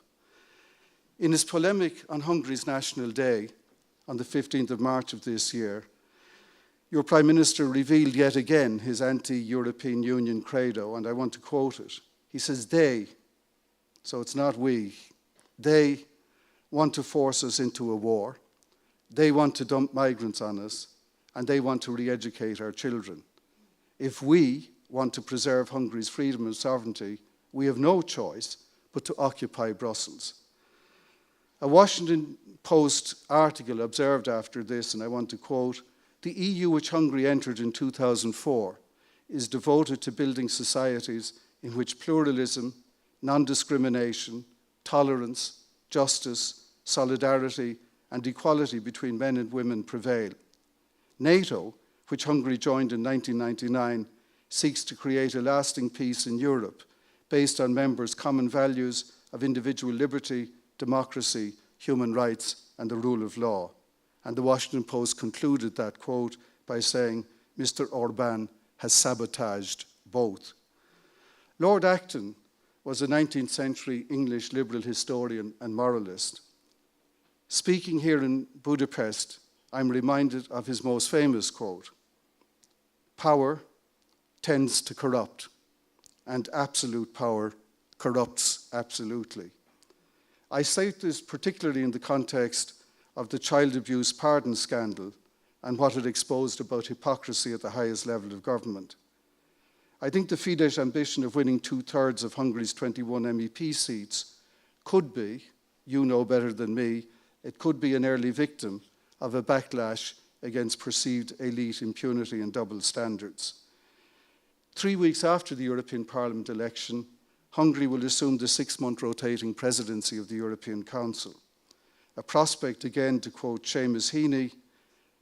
In his polemic on Hungary's National Day on the 15th of March of this year, your Prime Minister revealed yet again his anti-European Union credo, and I want to quote it. He says, "They," so it's not we, "they want to force us into a war. They want to dump migrants on us, and they want to re-educate our children. If we want to preserve Hungary's freedom and sovereignty, we have no choice but to occupy Brussels." A Washington Post article observed after this, and I want to quote, "The EU, which Hungary entered in 2004, is devoted to building societies in which pluralism, non-discrimination, tolerance, justice, solidarity, and equality between men and women prevail. NATO, which Hungary joined in 1999, seeks to create a lasting peace in Europe based on members' common values of individual liberty, democracy, human rights, and the rule of law." And the Washington Post concluded that quote by saying, "Mr. Orbán has sabotaged both." Lord Acton was a 19th century English liberal historian and moralist. Speaking here in Budapest, I'm reminded of his most famous quote, "Power tends to corrupt, and absolute power corrupts absolutely." I cite this particularly in the context of the child abuse pardon scandal and what it exposed about hypocrisy at the highest level of government. I think the Fidesz ambition of winning 2/3 of Hungary's 21 MEP seats could be, you know better than me, it could be an early victim of a backlash against perceived elite impunity and double standards. 3 weeks after the European Parliament election, Hungary will assume the 6-month rotating presidency of the European Council. A prospect, again, to quote Seamus Heaney,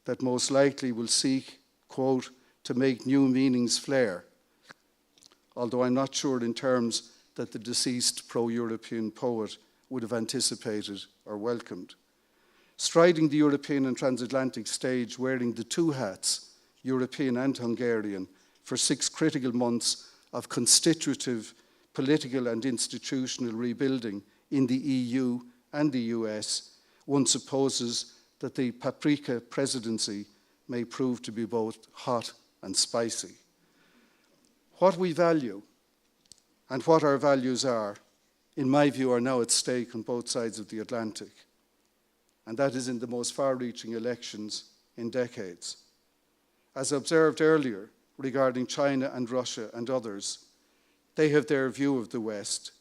that most likely will seek, quote, "to make new meanings flare," although I'm not sure in terms that the deceased pro-European poet would have anticipated or welcomed. Striding the European and transatlantic stage, wearing the two hats, European and Hungarian, for 6 critical months of constitutive political and institutional rebuilding in the EU and the US, one supposes that the paprika presidency may prove to be both hot and spicy. What we value and what our values are, in my view, are now at stake on both sides of the Atlantic. And that is in the most far-reaching elections in decades. As observed earlier regarding China and Russia and others, they have their view of the West,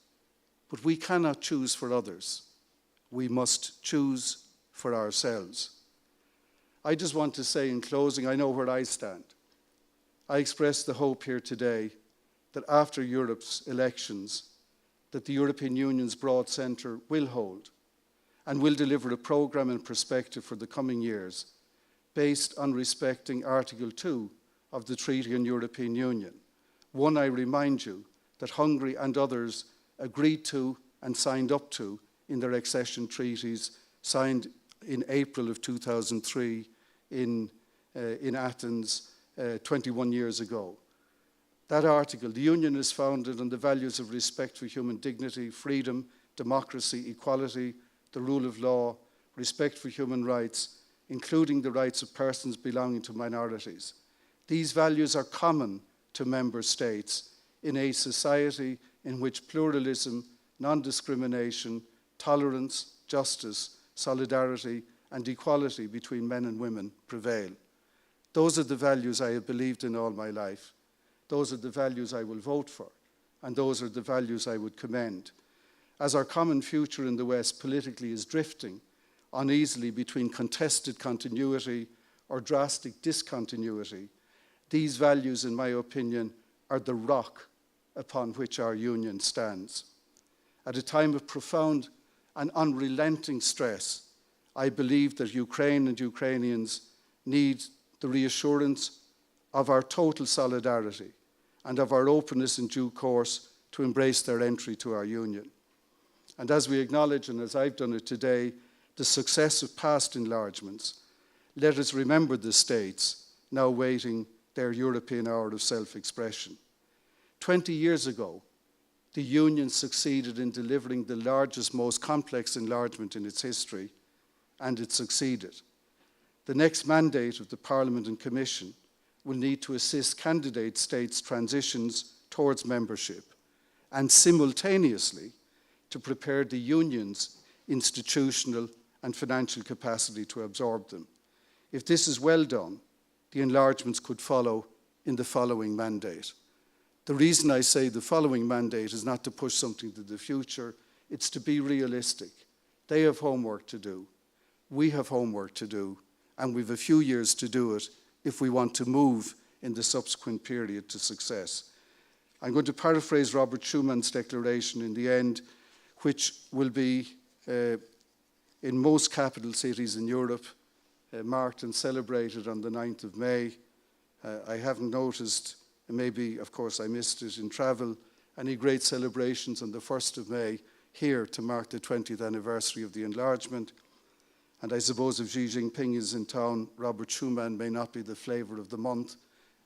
but we cannot choose for others. We must choose for ourselves. I just want to say in closing, I know where I stand. I express the hope here today that after Europe's elections, that the European Union's broad centre will hold, and will deliver a programme and perspective for the coming years based on respecting Article 2 of the Treaty on European Union. One, I remind you, that Hungary and others agreed to and signed up to in their accession treaties signed in April of 2003 in Athens 21 years ago. That article, the Union is founded on the values of respect for human dignity, freedom, democracy, equality, the rule of law, respect for human rights, including the rights of persons belonging to minorities. These values are common to member states in a society in which pluralism, non-discrimination, tolerance, justice, solidarity, and equality between men and women prevail. Those are the values I have believed in all my life. Those are the values I will vote for, and those are the values I would commend. As our common future in the West politically is drifting uneasily between contested continuity or drastic discontinuity, these values, in my opinion, are the rock upon which our union stands. At a time of profound and unrelenting stress, I believe that Ukraine and Ukrainians need the reassurance of our total solidarity and of our openness in due course to embrace their entry to our union. And as we acknowledge, and as I've done it today, the success of past enlargements, let us remember the states now waiting their European hour of self-expression. 20 years ago, the Union succeeded in delivering the largest, most complex enlargement in its history, and it succeeded. The next mandate of the Parliament and Commission will need to assist candidate states' transitions towards membership, and simultaneously to prepare the Union's institutional and financial capacity to absorb them. If this is well done, the enlargements could follow in the following mandate. The reason I say the following mandate is not to push something to the future, it's to be realistic. They have homework to do, we have homework to do, and we've a few years to do it if we want to move in the subsequent period to success. I'm going to paraphrase Robert Schumann's declaration in the end, which will be in most capital cities in Europe, marked and celebrated on the 9th of May. I haven't noticed, maybe, of course, I missed it in travel, any great celebrations on the 1st of May here to mark the 20th anniversary of the enlargement. And I suppose if Xi Jinping is in town, Robert Schuman may not be the flavour of the month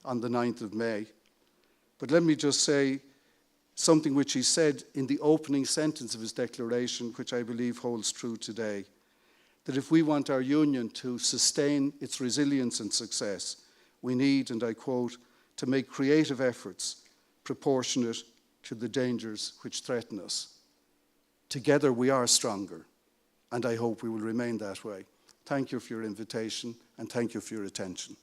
on the 9th of May. But let me just say something which he said in the opening sentence of his declaration, which I believe holds true today, that if we want our union to sustain its resilience and success, we need, and I quote, to make creative efforts proportionate to the dangers which threaten us. Together we are stronger, and I hope we will remain that way. Thank you for your invitation, and thank you for your attention.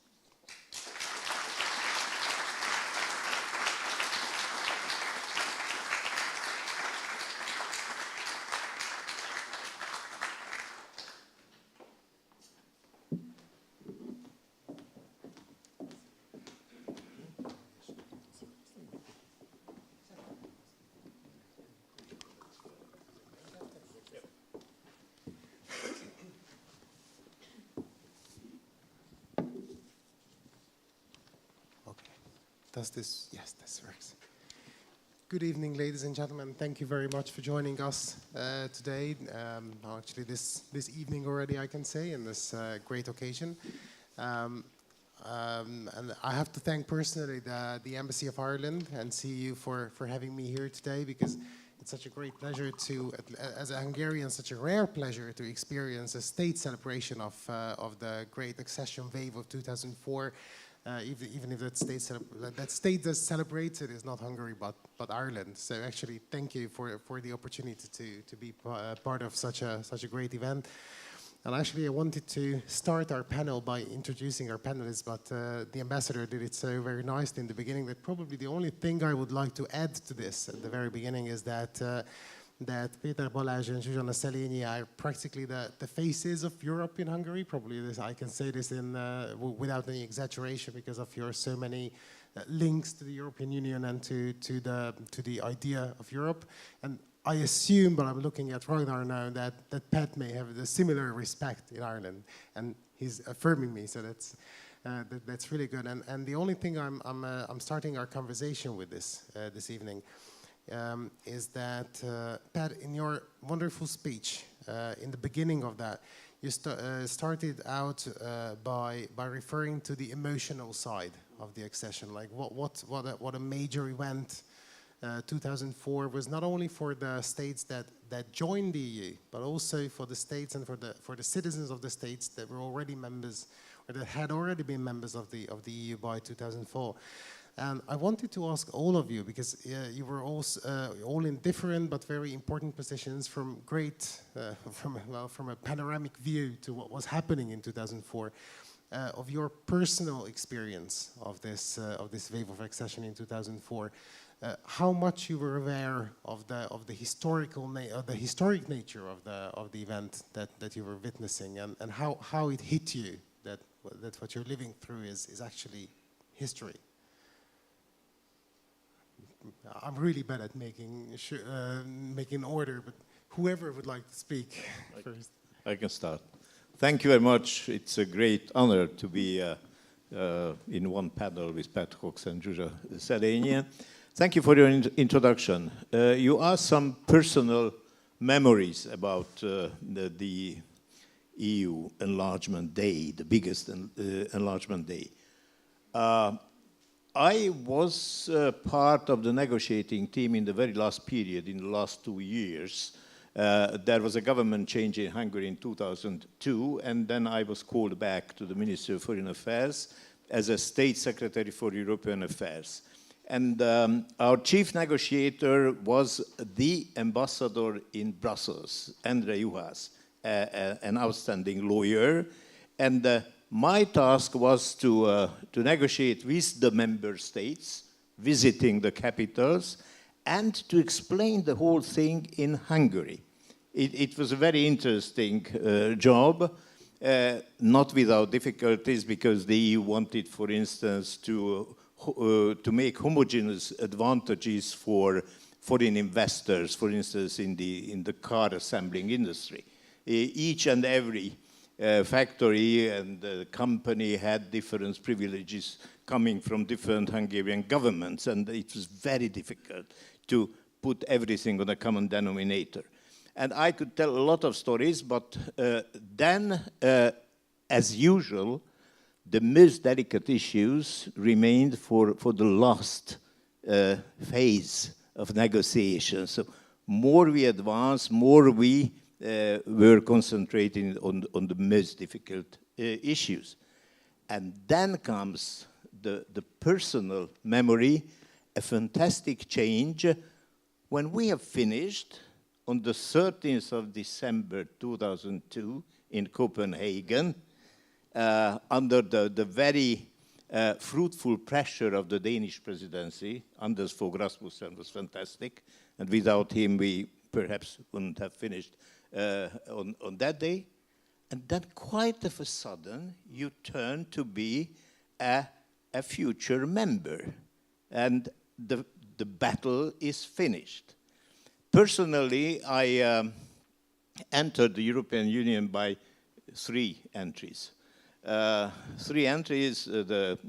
Does this? Yes, this works. Good evening, ladies and gentlemen. Thank you very much for joining us today. Actually, this evening already, I can say, in this great occasion. And I have to thank personally the Embassy of Ireland and CEU for having me here today, because it's such a great pleasure to, as a Hungarian, such a rare pleasure to experience a state celebration of the great accession wave of 2004. Even if that state does celebrate, it is not Hungary but Ireland. So actually, thank you for the opportunity to be part of such a great event. And actually, I wanted to start our panel by introducing our panelists, but the ambassador did it so very nicely in the beginning that probably the only thing I would like to add to this at the very beginning is that Péter Balázs and Zsuzsanna Szelényi are practically the faces of Europe in Hungary. Probably I can say this without any exaggeration because of your so many links to the European Union and to the idea of Europe. And I assume, but I'm looking at Ragnar now, that Pat may have the similar respect in Ireland, and he's affirming me, so that's really good. And the only thing I'm starting our conversation with this evening is that Pat, in your wonderful speech, in the beginning of that, you started out by referring to the emotional side of the accession, like what a major event 2004 was, not only for the states that joined the EU, but also for the states and for the citizens of the states that were already members, or that had already been members of the EU by 2004. And I wanted to ask all of you, because you were all in different but very important positions, from from a panoramic view to what was happening in 2004, of your personal experience of this wave of accession in 2004. How much you were aware of the historic nature of the event that you were witnessing, and how it hit you that what you're living through is actually history. I'm really bad at making order, but whoever would like to speak first. I can start. Thank you very much. It's a great honor to be in one panel with Pat Cox and Julia Sedania. Thank you for your introduction. You asked some personal memories about the EU Enlargement Day, the biggest Enlargement Day. I was part of the negotiating team in the very last period, in the last 2 years. There was a government change in Hungary in 2002, and then I was called back to the Ministry of Foreign Affairs as a State Secretary for European Affairs. And our chief negotiator was the ambassador in Brussels, Endre Juhász, an outstanding lawyer. And my task was to negotiate with the member states, visiting the capitals, and to explain the whole thing in Hungary. It was a very interesting job, not without difficulties, because the EU wanted, for instance, to make homogeneous advantages for foreign investors, for instance, in the car assembling industry. Each and every factory and company had different privileges coming from different Hungarian governments, and it was very difficult to put everything on a common denominator. And I could tell a lot of stories, but then, as usual, the most delicate issues remained for the last phase of negotiations. So more we advanced, more we were concentrating on the most difficult issues. And then comes the personal memory, a fantastic change. When we have finished on the 13th of December 2002 in Copenhagen, under the very fruitful pressure of the Danish presidency. Anders Fogh Rasmussen was fantastic, and without him we perhaps wouldn't have finished on that day. And then quite of a sudden you turn to be a future member, and the battle is finished. Personally, I entered the European Union by 3 entries. 3 entries, the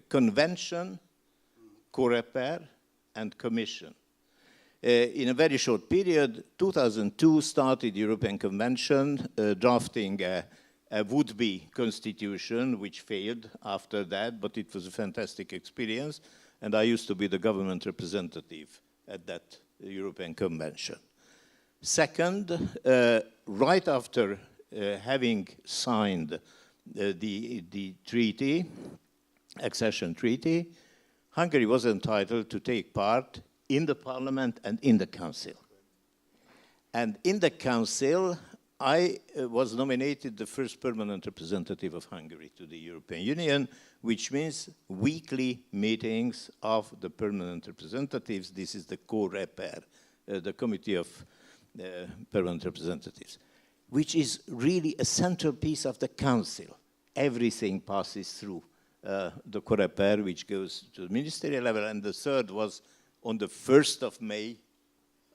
Convention, Coreper, and Commission. In a very short period, 2002 started the European Convention, drafting a would-be constitution, which failed after that, but it was a fantastic experience, and I used to be the government representative at that European Convention. Second, right after having signed the treaty, accession treaty, Hungary was entitled to take part in the parliament and in the council. And in the council, I was nominated the first permanent representative of Hungary to the European Union, which means weekly meetings of the permanent representatives. This is the COREPER, the Committee of Permanent Representatives, which is really a centerpiece of the council. Everything passes through the COREPER, which goes to the ministerial level, and the third was on the 1st of May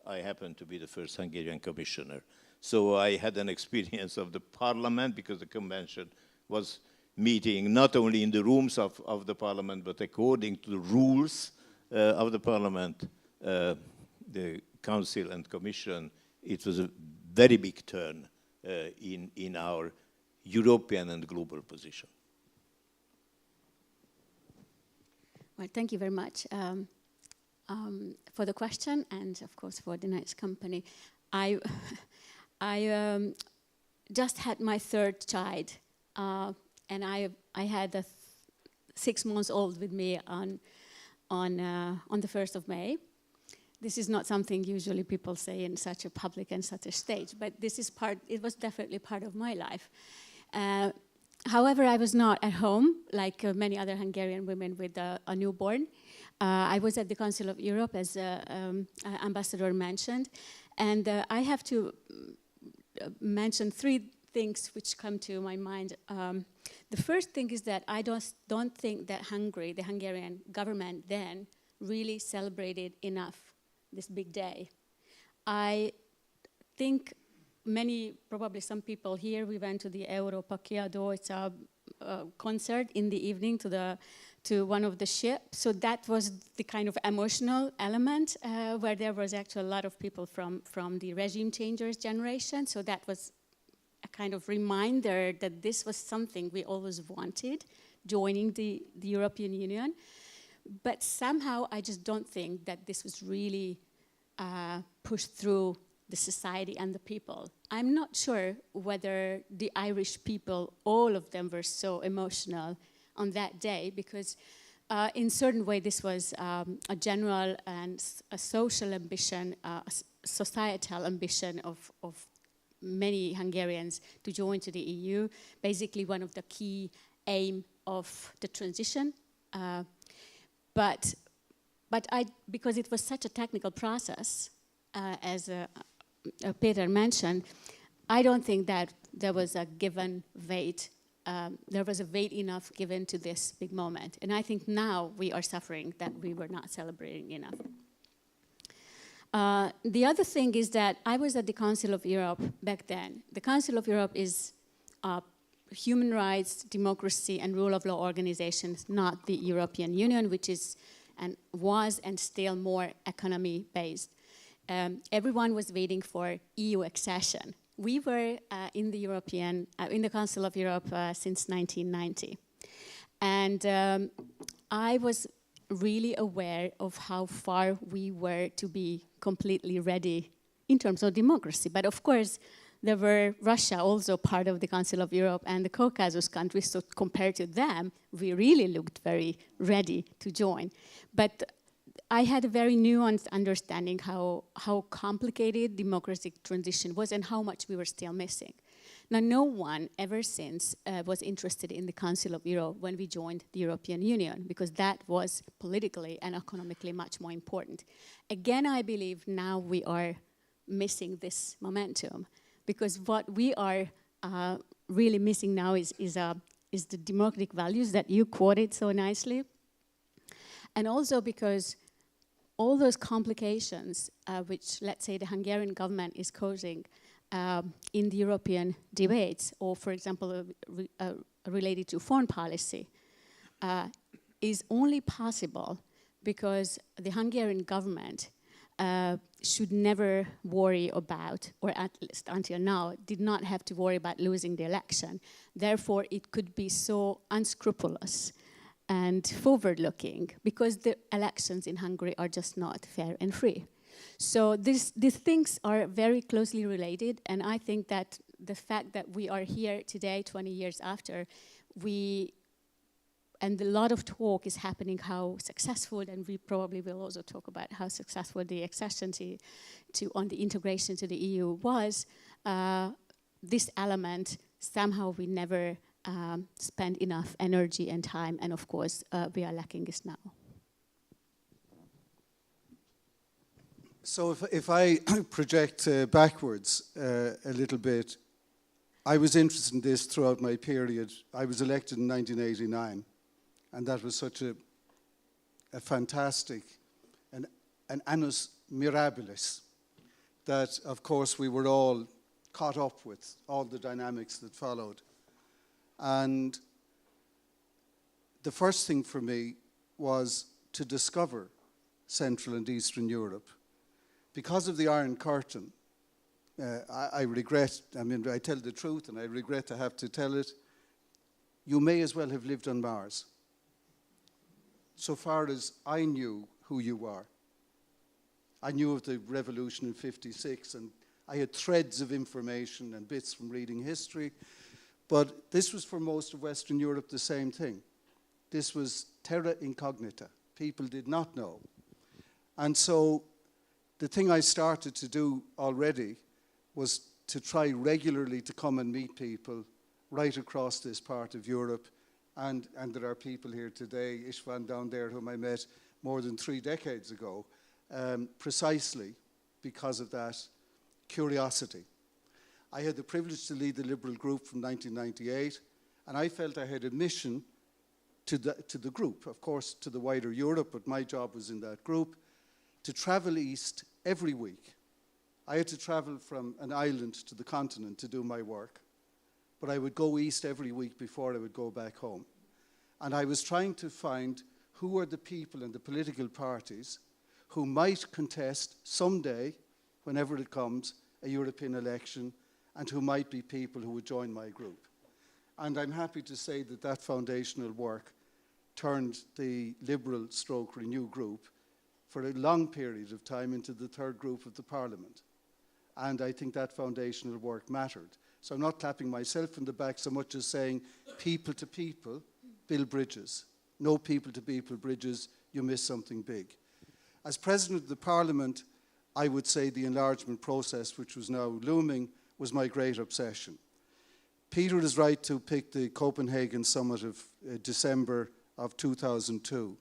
I happened to be the first Hungarian commissioner. So I had an experience of the parliament, because the convention was meeting not only in the rooms of the parliament, but according to the rules of the parliament, the council and commission. It was a very big turn in our European and global position. Well, thank you very much for the question, and of course for the nice company. I just had my third child, and I had a 6 months old with me on the 1st of May. This is not something usually people say in such a public and such a stage, but this is it was definitely part of my life. However, I was not at home like many other Hungarian women with a newborn. I was at the Council of Europe, as Ambassador mentioned, and I have to mention 3 things which come to my mind. The first thing is that I don't think that Hungary, the Hungarian government then, really celebrated enough this big day. I think probably some people here, we went to the Europa Kiadó, it's a concert in the evening to one of the ships. So that was the kind of emotional element where there was actually a lot of people from the regime changers generation. So that was a kind of reminder that this was something we always wanted, joining the European Union. But somehow I just don't think that this was really pushed through the society and the people. I'm not sure whether the Irish people, all of them, were so emotional on that day, because in certain way this was a general and a social ambition, a societal ambition of many Hungarians to join to the EU. Basically one of the key aim of the transition. But because it was such a technical process, as Peter mentioned, I don't think that there was a given weight. There was a weight enough given to this big moment. And I think now we are suffering that we were not celebrating enough. The other thing is that I was at the Council of Europe back then. The Council of Europe is human rights, democracy, and rule of law organizations, not the European Union, which is and was and still more economy-based. Everyone was waiting for EU accession. We were in the Council of Europe since 1990. And I was really aware of how far we were to be completely ready in terms of democracy. But of course, there were Russia also part of the Council of Europe and the Caucasus countries, so compared to them, we really looked very ready to join. But I had a very nuanced understanding how complicated democratic transition was and how much we were still missing. Now, no one ever since was interested in the Council of Europe when we joined the European Union, because that was politically and economically much more important. Again, I believe now we are missing this momentum, because what we are really missing now is the democratic values that you quoted so nicely. And also because all those complications which, let's say, the Hungarian government is causing in the European debates, or for example, related to foreign policy, is only possible because the Hungarian government should never worry about, or at least until now, did not have to worry about losing the election. Therefore, it could be so unscrupulous and forward-looking, because the elections in Hungary are just not fair and free. So these things are very closely related, and I think that the fact that we are here today, 20 years after, and a lot of talk is happening how successful, and we probably will also talk about how successful the accession on the integration to the EU was. This element, somehow we never spend enough energy and time, and of course we are lacking this now. So if I project backwards a little bit, I was interested in this throughout my period. I was elected in 1989, and that was such a fantastic, an annus mirabilis that, of course, we were all caught up with, all the dynamics that followed. And the first thing for me was to discover Central and Eastern Europe. Because of the Iron Curtain, I regret, I tell the truth and I regret to have to tell it, you may as well have lived on Mars. So far as I knew who you are. I knew of the revolution in '56 and I had threads of information and bits from reading history, but this was for most of Western Europe the same thing. This was terra incognita. People did not know. And so the thing I started to do already was to try regularly to come and meet people right across this part of Europe. And there are people here today, Istvan down there, whom I met more than 3 decades ago, precisely because of that curiosity. I had the privilege to lead the Liberal group from 1998, and I felt I had a mission to the group, of course, to the wider Europe, but my job was in that group, to travel east every week. I had to travel from an island to the continent to do my work, but I would go east every week before I would go back home. And I was trying to find who were the people and the political parties who might contest someday, whenever it comes, a European election, and who might be people who would join my group. And I'm happy to say that that foundational work turned the Liberal/Renew group for a long period of time into the third group of the Parliament. And I think that foundational work mattered. So I'm not clapping myself in the back so much as saying people to people build bridges. No people to people bridges, you miss something big. As President of the Parliament, I would say the enlargement process, which was now looming, was my great obsession. Peter is right to pick the Copenhagen summit of December of 2002.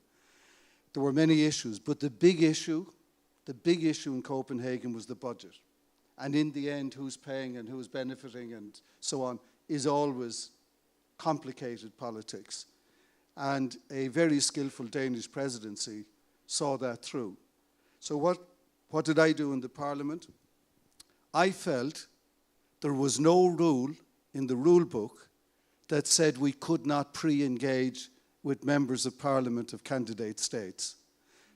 There were many issues, but the big issue in Copenhagen was the budget. And in the end, who's paying and who's benefiting and so on is always complicated politics. And a very skillful Danish presidency saw that through. So what did I do in the Parliament? I felt there was no rule in the rule book that said we could not pre-engage with members of Parliament of candidate states.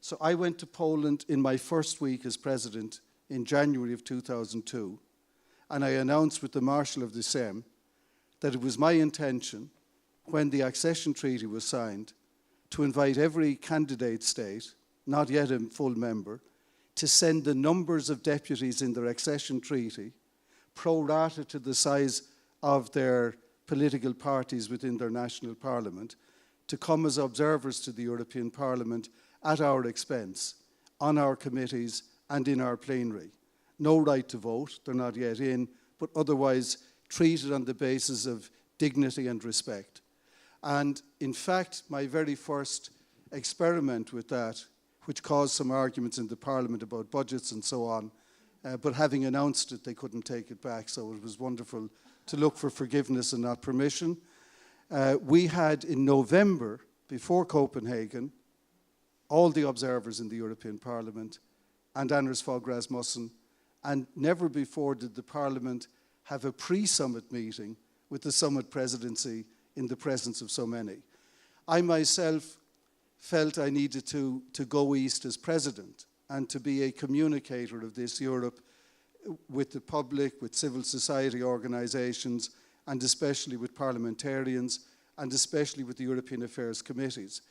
So I went to Poland in my first week as president in January of 2002, and I announced with the Marshal of the Sejm that it was my intention, when the Accession Treaty was signed, to invite every candidate state, not yet a full member, to send the numbers of deputies in their accession treaty pro rata to the size of their political parties within their national parliament, to come as observers to the European Parliament at our expense, on our committees and in our plenary. No right to vote, they're not yet in, but otherwise treated on the basis of dignity and respect. And in fact, my very first experiment with that, which caused some arguments in the Parliament about budgets and so on, but having announced it, they couldn't take it back, so it was wonderful to look for forgiveness and not permission. We had in November, before Copenhagen, all the observers in the European Parliament and Anders Fogh Rasmussen, and never before did the Parliament have a pre-summit meeting with the summit presidency in the presence of so many. I myself felt I needed to go east as president and to be a communicator of this Europe with the public, with civil society organisations, and especially with parliamentarians, and especially with the European Affairs committees.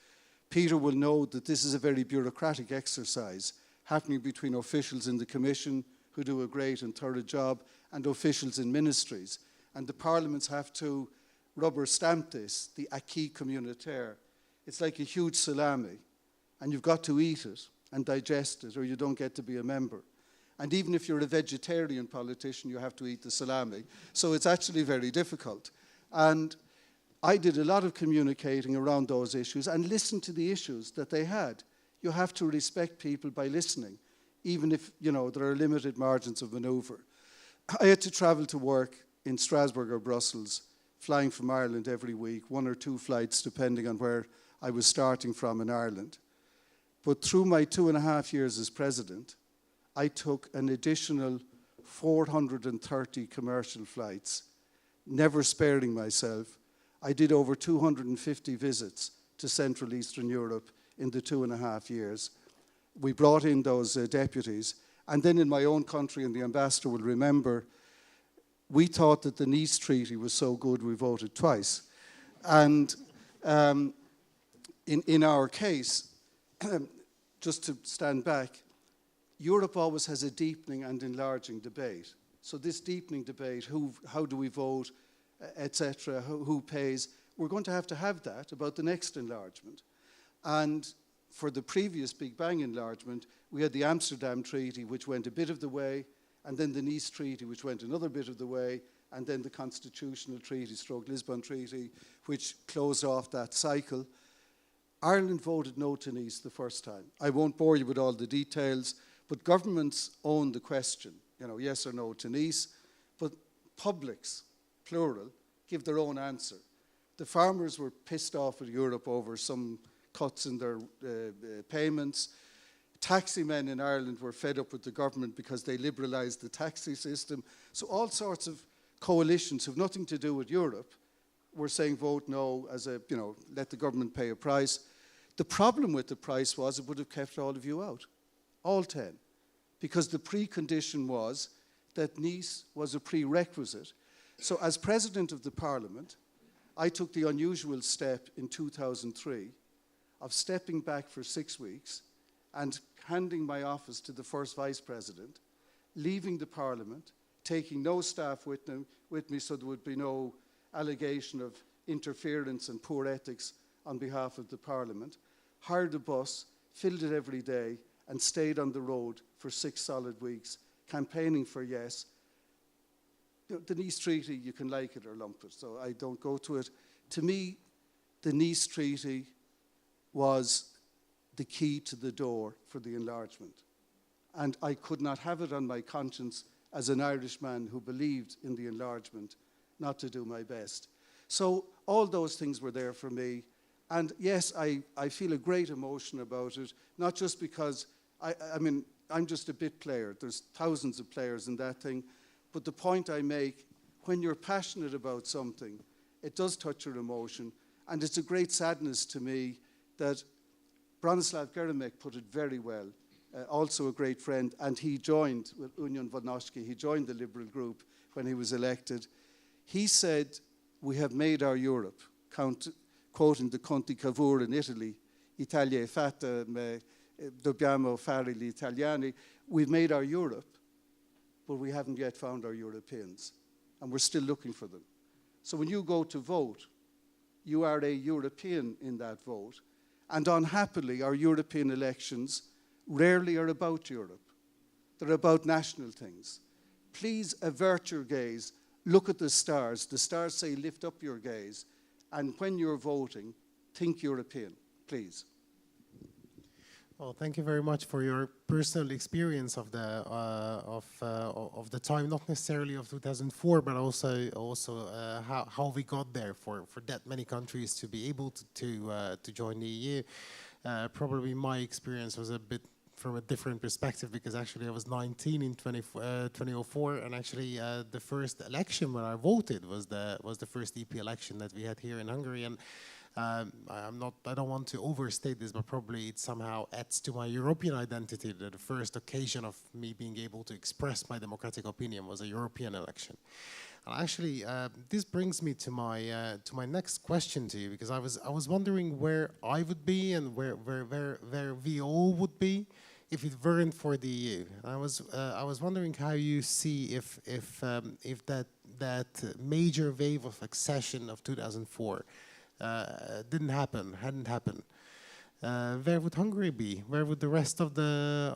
Peter will know that this is a very bureaucratic exercise happening between officials in the Commission, who do a great and thorough job, and officials in ministries. And the parliaments have to rubber stamp this, the acquis communautaire. It's like a huge salami, and you've got to eat it and digest it, or you don't get to be a member. And even if you're a vegetarian politician, you have to eat the salami. So it's actually very difficult. And I did a lot of communicating around those issues and listened to the issues that they had. You have to respect people by listening, even if, there are limited margins of maneuver. I had to travel to work in Strasbourg or Brussels, flying from Ireland every week, 1 or 2 flights, depending on where I was starting from in Ireland. But through my 2.5 years as president, I took an additional 430 commercial flights, never sparing myself. I did over 250 visits to Central Eastern Europe in the 2.5 years. We brought in those deputies. And then in my own country, and the ambassador will remember, we thought that the Nice Treaty was so good we voted twice. And in our case, just to stand back, Europe always has a deepening and enlarging debate. So this deepening debate, how do we vote, etc., who pays, we're going to have that about the next enlargement. And for the previous Big Bang enlargement, we had the Amsterdam Treaty, which went a bit of the way, and then the Nice Treaty, which went another bit of the way, and then the Constitutional Treaty, Lisbon Treaty, which closed off that cycle. Ireland voted no to Nice the first time. I won't bore you with all the details, but governments own the question, yes or no to Nice, but publics, plural, give their own answer. The farmers were pissed off at Europe over some cuts in their payments. Taxi men in Ireland were fed up with the government because they liberalised the taxi system. So all sorts of coalitions who have nothing to do with Europe were saying vote no, as let the government pay a price. The problem with the price was it would have kept all of you out, all 10, because the precondition was that Nice was a prerequisite. So as President of the Parliament, I took the unusual step in 2003 of stepping back for 6 weeks and handing my office to the first Vice President, leaving the Parliament, taking no staff with me so there would be no allegation of interference and poor ethics on behalf of the Parliament, hired a bus, filled it every day, and stayed on the road for 6 solid weeks, campaigning for yes. The Nice Treaty, you can like it or lump it, so I don't go to it. To me, the Nice Treaty was the key to the door for the enlargement. And I could not have it on my conscience as an Irishman who believed in the enlargement not to do my best. So all those things were there for me. And yes, I feel a great emotion about it, not just because, I'm just a bit player. There's thousands of players in that thing. But the point I make, when you're passionate about something, it does touch your emotion. And it's a great sadness to me that Bronislaw Geremek put it very well, also a great friend, and he joined with Union Wolności, he joined the Liberal group when he was elected. He said, we have made our Europe, quoting the Conti Cavour in Italy, Italia è fatta, dobbiamo fare gli italiani. We've made our Europe, but we haven't yet found our Europeans, and we're still looking for them. So when you go to vote, you are a European in that vote, and unhappily, our European elections rarely are about Europe. They're about national things. Please avert your gaze, look at the stars. The stars say lift up your gaze, and when you're voting, think European, please. Well, thank you very much for your personal experience of the time, not necessarily of 2004, but also how we got there for that many countries to be able to join the EU. Probably my experience was a bit from a different perspective, because actually I was 19 in 2004, and actually the first election when I voted was the first EP election that we had here in Hungary. And I don't want to overstate this, but probably it somehow adds to my European identity that the first occasion of me being able to express my democratic opinion was a European election. And actually, this brings me to my next question to you, because I was wondering where I would be and where we all would be if it weren't for the EU. I was wondering how you see if that major wave of accession of 2004 hadn't happened. Where would Hungary be? Where would the rest of the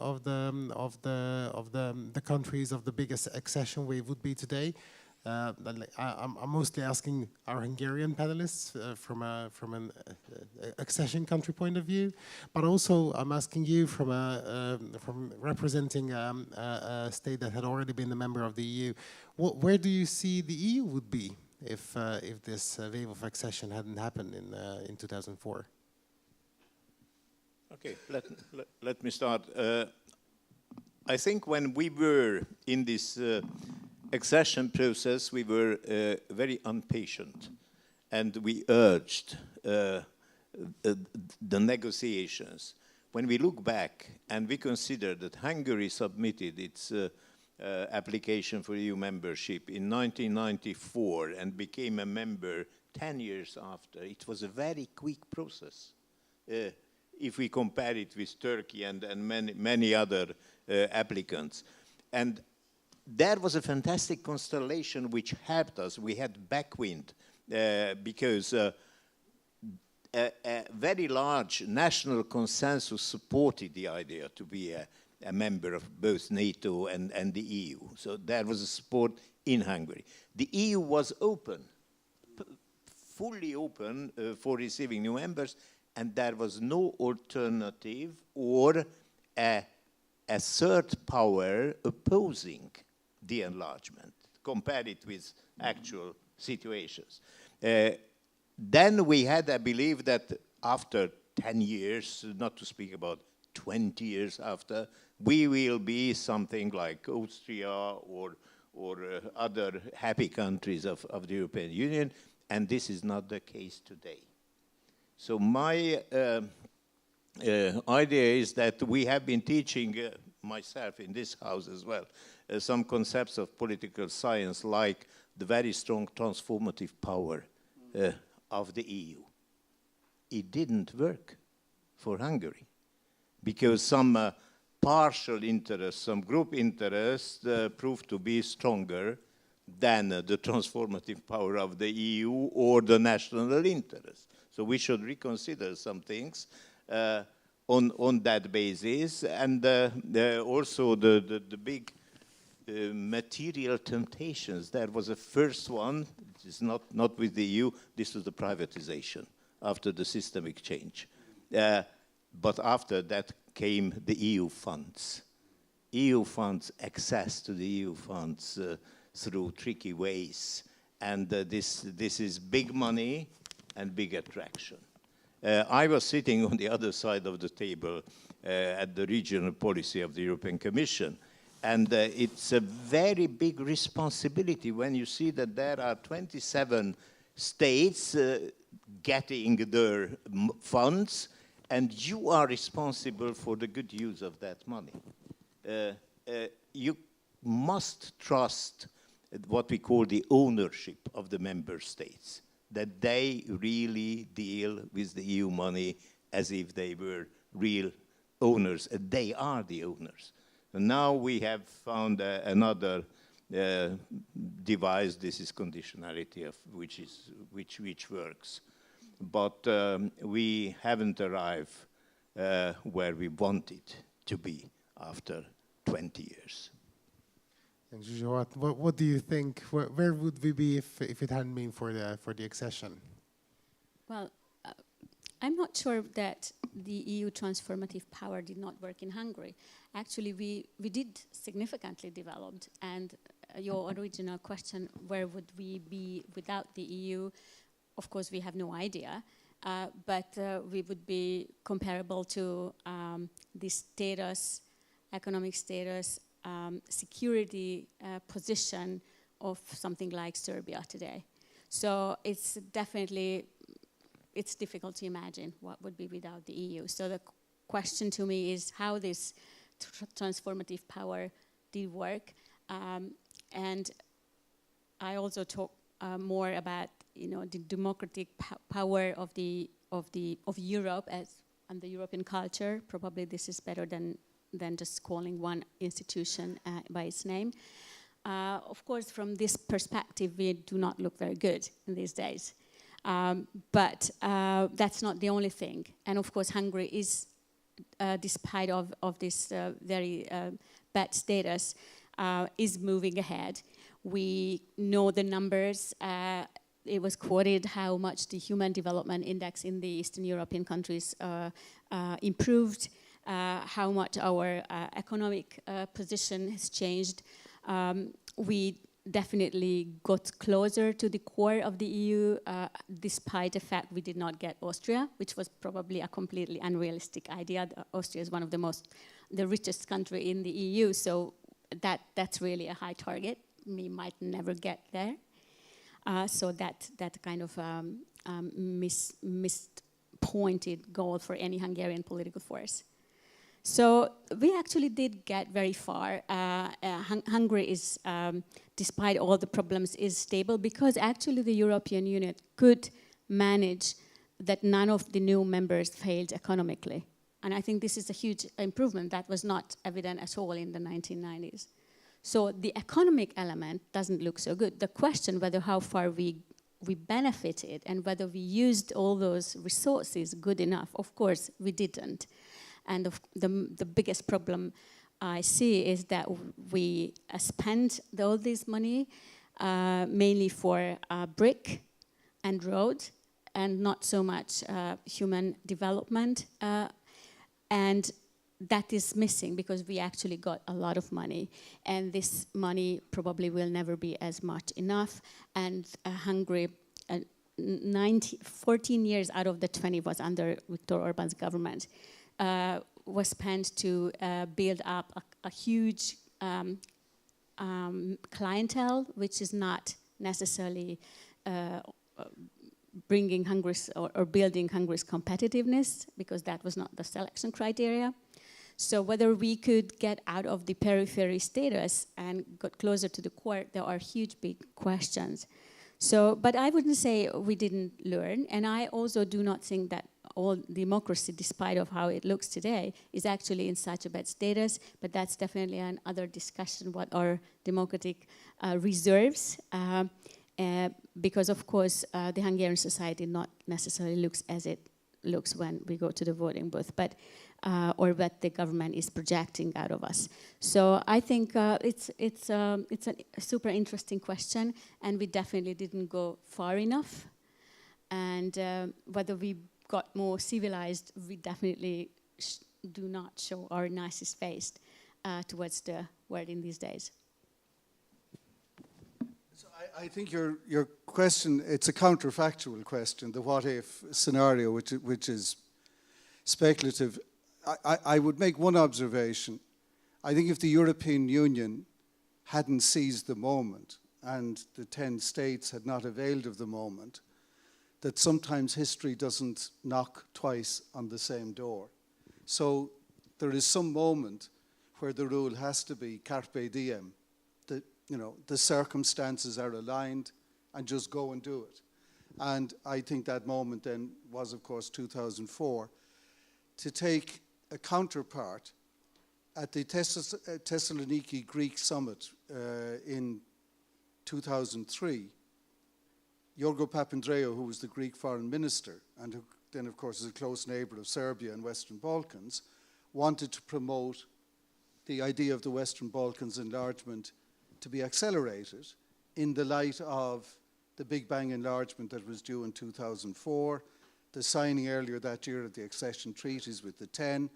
countries of the biggest accession wave would be today? I'm mostly asking our Hungarian panelists from an accession country point of view, but also I'm asking you from representing a state that had already been a member of the EU. Where do you see the EU would be if this wave of accession hadn't happened in 2004? Okay, let me start. I think when we were in this accession process, we were very impatient, and we urged the negotiations. When we look back and we consider that Hungary submitted its application for EU membership in 1994 and became a member 10 years after, it was a very quick process. If we compare it with Turkey and many other applicants. And that was a fantastic constellation which helped us. We had backwind because a very large national consensus supported the idea to be a member of both NATO and the EU. So there was a support in Hungary. The EU was open, fully open for receiving new members, and there was no alternative or a third power opposing the enlargement, compared it with actual situations. Then we had, I believe, that after 10 years, not to speak about 20 years after, we will be something like Austria or other happy countries of the European Union, and this is not the case today. So my idea is that we have been teaching, myself in this house as well, some concepts of political science like the very strong transformative power of the EU. It didn't work for Hungary because some partial interests, some group interests proved to be stronger than the transformative power of the EU or the national interest. So we should reconsider some things on that basis, and also the big material temptations. There was a first one, it is not with the EU, this was the privatization after the systemic change. But after that came the EU funds. EU funds, access to the EU funds through tricky ways. And this is big money and big attraction. I was sitting on the other side of the table at the regional policy of the European Commission. And it's a very big responsibility when you see that there are 27 states getting their funds, and you are responsible for the good use of that money. You must trust what we call the ownership of the member states, that they really deal with the EU money as if they were real owners, and they are the owners. And now we have found another device. This is conditionality, which works. But we haven't arrived where we wanted to be after 20 years. And Jojo, what do you think? Where would we be if it hadn't been for the accession? Well, I'm not sure that the EU transformative power did not work in Hungary. Actually, we did significantly developed, and your original question, where would we be without the EU? Of course, we have no idea, but we would be comparable to the status, economic status, security position of something like Serbia today. So it's definitely, it's difficult to imagine what would be without the EU. So the question to me is how this transformative power did work, and I also talk more about the democratic power of Europe and the European culture. Probably this is better than just calling one institution by its name. Of course, from this perspective, we do not look very good in these days. But that's not the only thing. And of course, Hungary is, despite of this very bad status, is moving ahead. We know the numbers. It was quoted how much the Human Development Index in the Eastern European countries improved, how much our economic position has changed. We definitely got closer to the core of the EU, despite the fact we did not get Austria, which was probably a completely unrealistic idea. Austria is one of the richest country in the EU, so that's really a high target. We might never get there. So that kind of missed pointed goal for any Hungarian political force. So we actually did get very far. Hungary is, despite all the problems, is stable because actually the European Union could manage that none of the new members failed economically. And I think this is a huge improvement that was not evident at all in the 1990s. So the economic element doesn't look so good. The question whether how far we benefited and whether we used all those resources good enough, of course we didn't. And the biggest problem I see is that we spent all this money mainly for brick and road and not so much human development. And that is missing because we actually got a lot of money. And this money probably will never be as much enough. And Hungary, 14 years out of the 20 was under Viktor Orban's government. Was spent to build up a huge clientele, which is not necessarily bringing Hungary's or building Hungary's competitiveness, because that was not the selection criteria. So whether we could get out of the periphery status and got closer to the core, there are huge big questions. So, but I wouldn't say we didn't learn, and I also do not think that all democracy, despite of how it looks today, is actually in such a bad status, but that's definitely another discussion, what are democratic reserves, because of course the Hungarian society not necessarily looks as it looks when we go to the voting booth, but or what the government is projecting out of us. So I think it's a super interesting question, and we definitely didn't go far enough. And whether we got more civilized, we definitely do not show our nicest face towards the world in these days. So I think your question, it's a counterfactual question, the what if scenario, which is speculative. I would make one observation. I think if the European Union hadn't seized the moment and the 10 states had not availed of the moment, that sometimes history doesn't knock twice on the same door. So there is some moment where the rule has to be carpe diem, that the circumstances are aligned and just go and do it. And I think that moment then was, of course, 2004. To take a counterpart, at the Thessaloniki Greek summit in 2003, Yorgo Papandreou, who was the Greek foreign minister, and who then, of course, is a close neighbor of Serbia and Western Balkans, wanted to promote the idea of the Western Balkans enlargement to be accelerated in the light of the Big Bang enlargement that was due in 2004, the signing earlier that year of the accession treaties with the 10.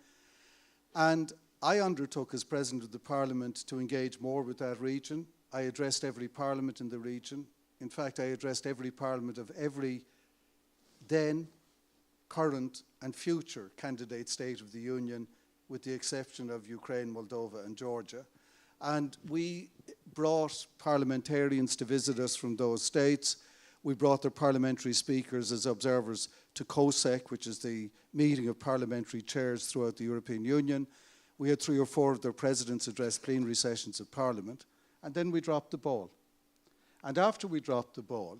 And I undertook as President of the Parliament to engage more with that region. I addressed every parliament in the region. In fact, I addressed every parliament of every then, current and future candidate state of the Union, with the exception of Ukraine, Moldova and Georgia. And we brought parliamentarians to visit us from those states. We brought their parliamentary speakers as observers to COSEC, which is the meeting of parliamentary chairs throughout the European Union. We had 3 or 4 of their presidents address plenary sessions of Parliament, and then we dropped the ball. And after we dropped the ball,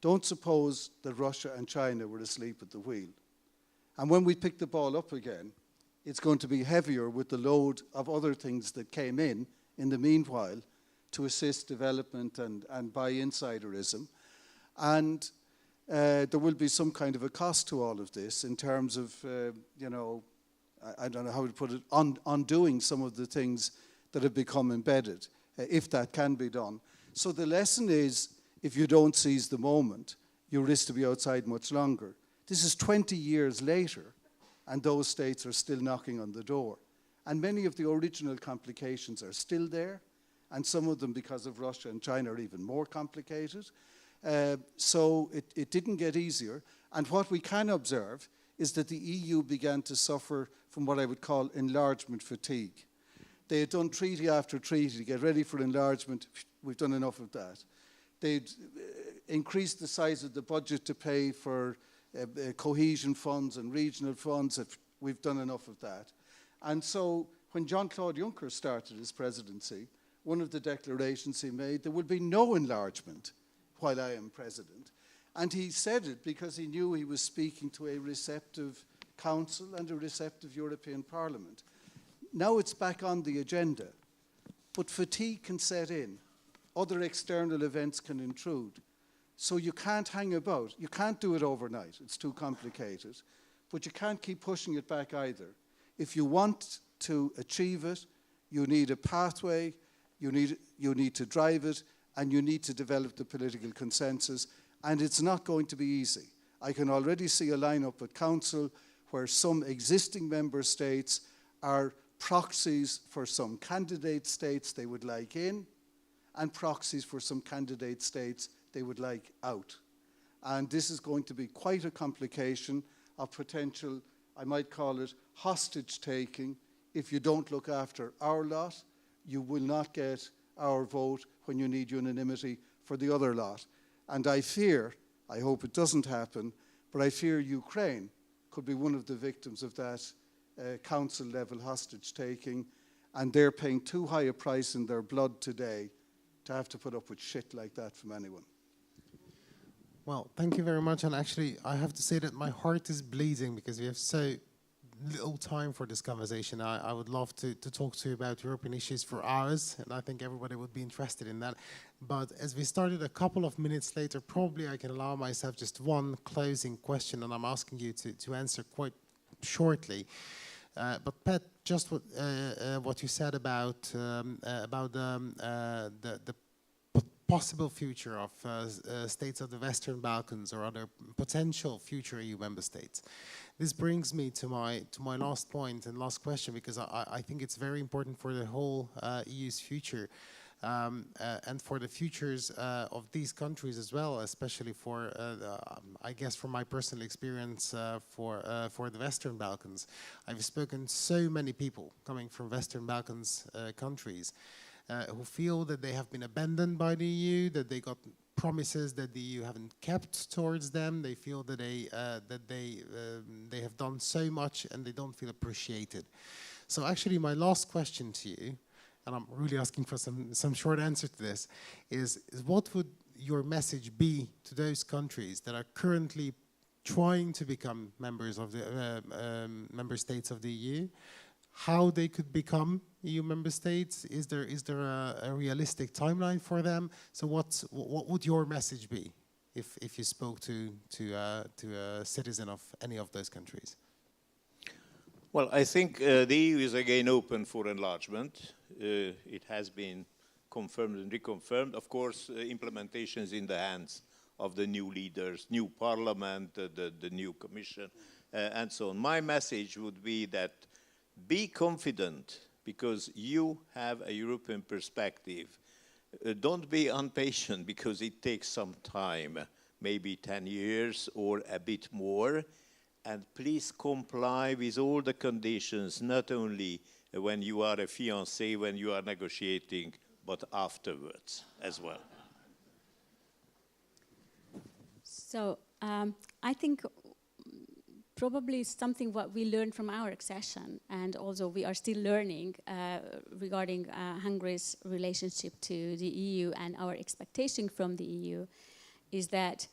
don't suppose that Russia and China were asleep at the wheel. And when we pick the ball up again, it's going to be heavier with the load of other things that came in the meanwhile, to assist development and buy insiderism. And there will be some kind of a cost to all of this in terms of, I don't know how to put it, undoing some of the things that have become embedded, if that can be done. So the lesson is, if you don't seize the moment, you risk to be outside much longer. This is 20 years later, and those states are still knocking on the door. And many of the original complications are still there, and some of them, because of Russia and China, are even more complicated. So it didn't get easier. And what we can observe is that the EU began to suffer from what I would call enlargement fatigue. They had done treaty after treaty to get ready for enlargement. We've done enough of that. They'd increased the size of the budget to pay for cohesion funds and regional funds. We've done enough of that. And so when Jean-Claude Juncker started his presidency, one of the declarations he made, there will be no enlargement while I am president. And he said it because he knew he was speaking to a receptive Council and a receptive European Parliament. Now it's back on the agenda, but fatigue can set in. Other external events can intrude. So you can't hang about. You can't do it overnight. It's too complicated. But you can't keep pushing it back either. If you want to achieve it, you need a pathway, you need to drive it, and you need to develop the political consensus. And it's not going to be easy. I can already see a lineup at Council where some existing member states are proxies for some candidate states they would like in, and proxies for some candidate states they would like out. And this is going to be quite a complication of potential, I might call it, hostage-taking. If you don't look after our lot, you will not get our vote when you need unanimity for the other lot. And I fear, I hope it doesn't happen, but I fear Ukraine could be one of the victims of that council-level hostage-taking, and they're paying too high a price in their blood today to have to put up with shit like that from anyone. Well, thank you very much. And actually, I have to say that my heart is bleeding because we have so little time for this conversation. I would love to talk to you about European issues for hours, and I think everybody would be interested in that. But as we started a couple of minutes later, probably I can allow myself just one closing question, and I'm asking you to answer quite shortly. But Pat, just what you said about the possible future of states of the Western Balkans or other potential future EU member states. This brings me to my last point and last question, because I think it's very important for the whole EU's future and for the futures of these countries as well, especially for, I guess, from my personal experience for the Western Balkans. I've spoken to so many people coming from Western Balkans countries who feel that they have been abandoned by the EU, that they got promises that the EU haven't kept towards them. They feel that they have done so much and they don't feel appreciated. So actually, my last question to you, and I'm really asking for some short answer to this, is what would your message be to those countries that are currently trying to become members of the member states of the EU? How they could become EU member states? Is there a realistic timeline for them? So what would your message be if you spoke to a citizen of any of those countries? Well, I think the EU is again open for enlargement. It has been confirmed and reconfirmed. Of course, implementation is in the hands of the new leaders, new parliament, the new commission, and so on. My message would be that be confident, because you have a European perspective. Don't be impatient, because it takes some time, maybe 10 years or a bit more. And please comply with all the conditions, not only when you are a fiancé, when you are negotiating, but afterwards as well. So I think probably something what we learned from our accession, and also we are still learning regarding Hungary's relationship to the EU and our expectation from the EU, is that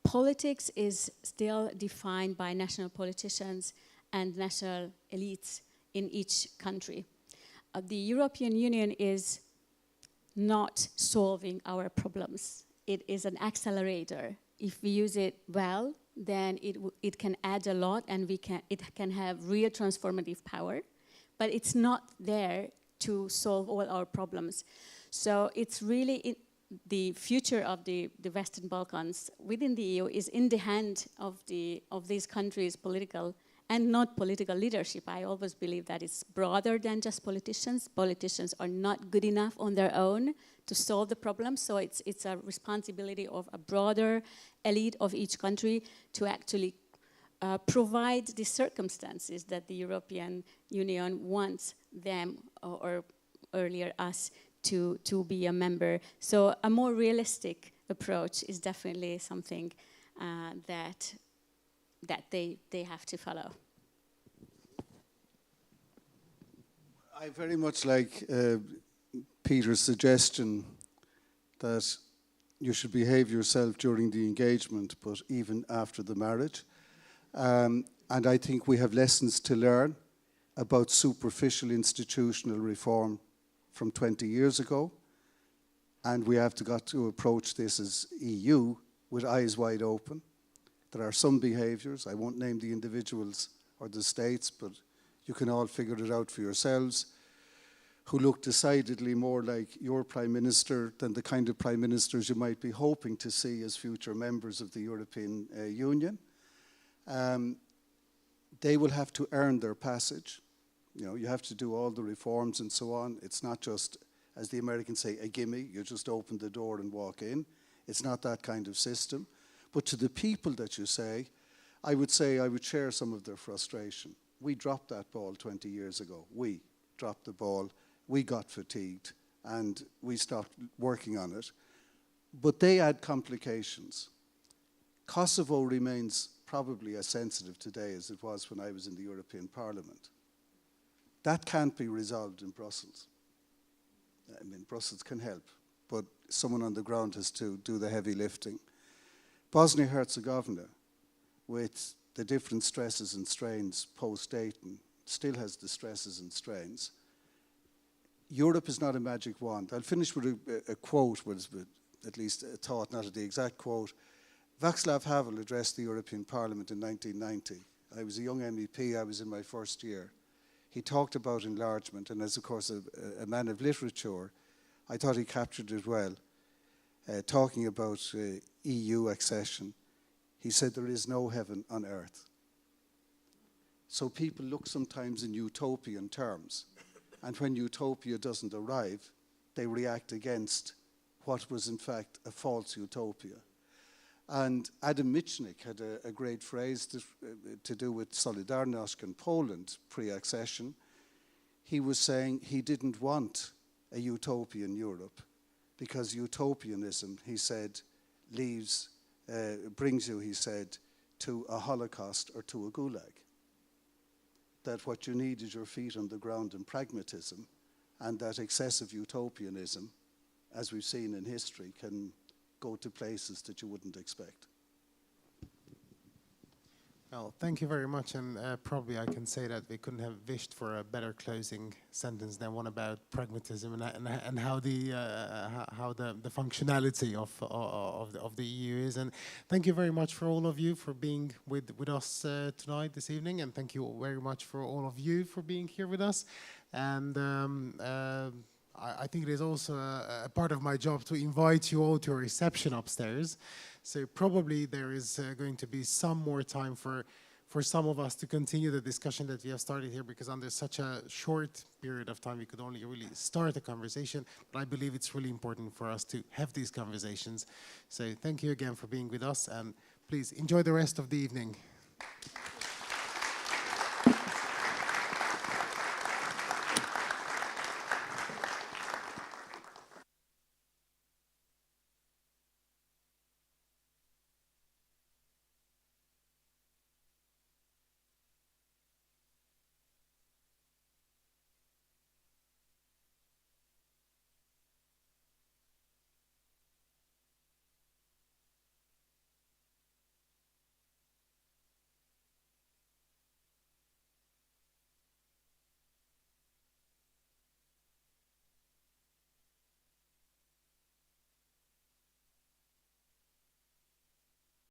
politics is still defined by national politicians and national elites in each country. The European Union is not solving our problems. It is an accelerator. If we use it well, then it can add a lot, and it can have real transformative power, but it's not there to solve all our problems. So it's really the future of the Western Balkans within the EU is in the hand of these countries' political and not political leadership. I always believe that it's broader than just politicians. Politicians are not good enough on their own to solve the problem, so it's a responsibility of a broader elite of each country to actually provide the circumstances that the European Union wants them, or earlier us, to be a member. So a more realistic approach is definitely something that they have to follow. I very much like Peter's suggestion that you should behave yourself during the engagement, but even after the marriage. And I think we have lessons to learn about superficial institutional reform from 20 years ago. And we have got to approach this as EU with eyes wide open. There are some behaviours, I won't name the individuals or the states, but you can all figure it out for yourselves, who look decidedly more like your Prime Minister than the kind of Prime Ministers you might be hoping to see as future members of the European Union. They will have to earn their passage. You know, you have to do all the reforms and so on. It's not just, as the Americans say, a gimme. You just open the door and walk in. It's not that kind of system. But to the people that you say I would share some of their frustration. We dropped that ball 20 years ago. We dropped the ball. We got fatigued and we stopped working on it. But they add complications. Kosovo remains probably as sensitive today as it was when I was in the European Parliament. That can't be resolved in Brussels. I mean, Brussels can help, but someone on the ground has to do the heavy lifting. Bosnia-Herzegovina, with the different stresses and strains post-Dayton, still has the stresses and strains. Europe is not a magic wand. I'll finish with a quote, with at least a thought, not the exact quote. Václav Havel addressed the European Parliament in 1990. I was a young MEP, I was in my first year. He talked about enlargement, and as, of course, a man of literature, I thought he captured it well. Talking about EU accession, he said there is no heaven on earth. So people look sometimes in utopian terms, and when utopia doesn't arrive, they react against what was in fact a false utopia. And Adam Michnik had a great phrase to do with Solidarność in Poland pre-accession. He was saying he didn't want a utopian Europe because utopianism, he said, brings you, he said, to a Holocaust or to a gulag. That what you need is your feet on the ground and pragmatism, and that excessive utopianism, as we've seen in history, can go to places that you wouldn't expect. Well, thank you very much, and probably I can say that we couldn't have wished for a better closing sentence than one about pragmatism and how the functionality of the EU is. And thank you very much for all of you for being with us tonight, this evening, and thank you very much for all of you for being here with us. And I think it is also a part of my job to invite you all to a reception upstairs. So probably there is going to be some more time for some of us to continue the discussion that we have started here, because under such a short period of time we could only really start a conversation. But I believe it's really important for us to have these conversations. So thank you again for being with us, and please enjoy the rest of the evening.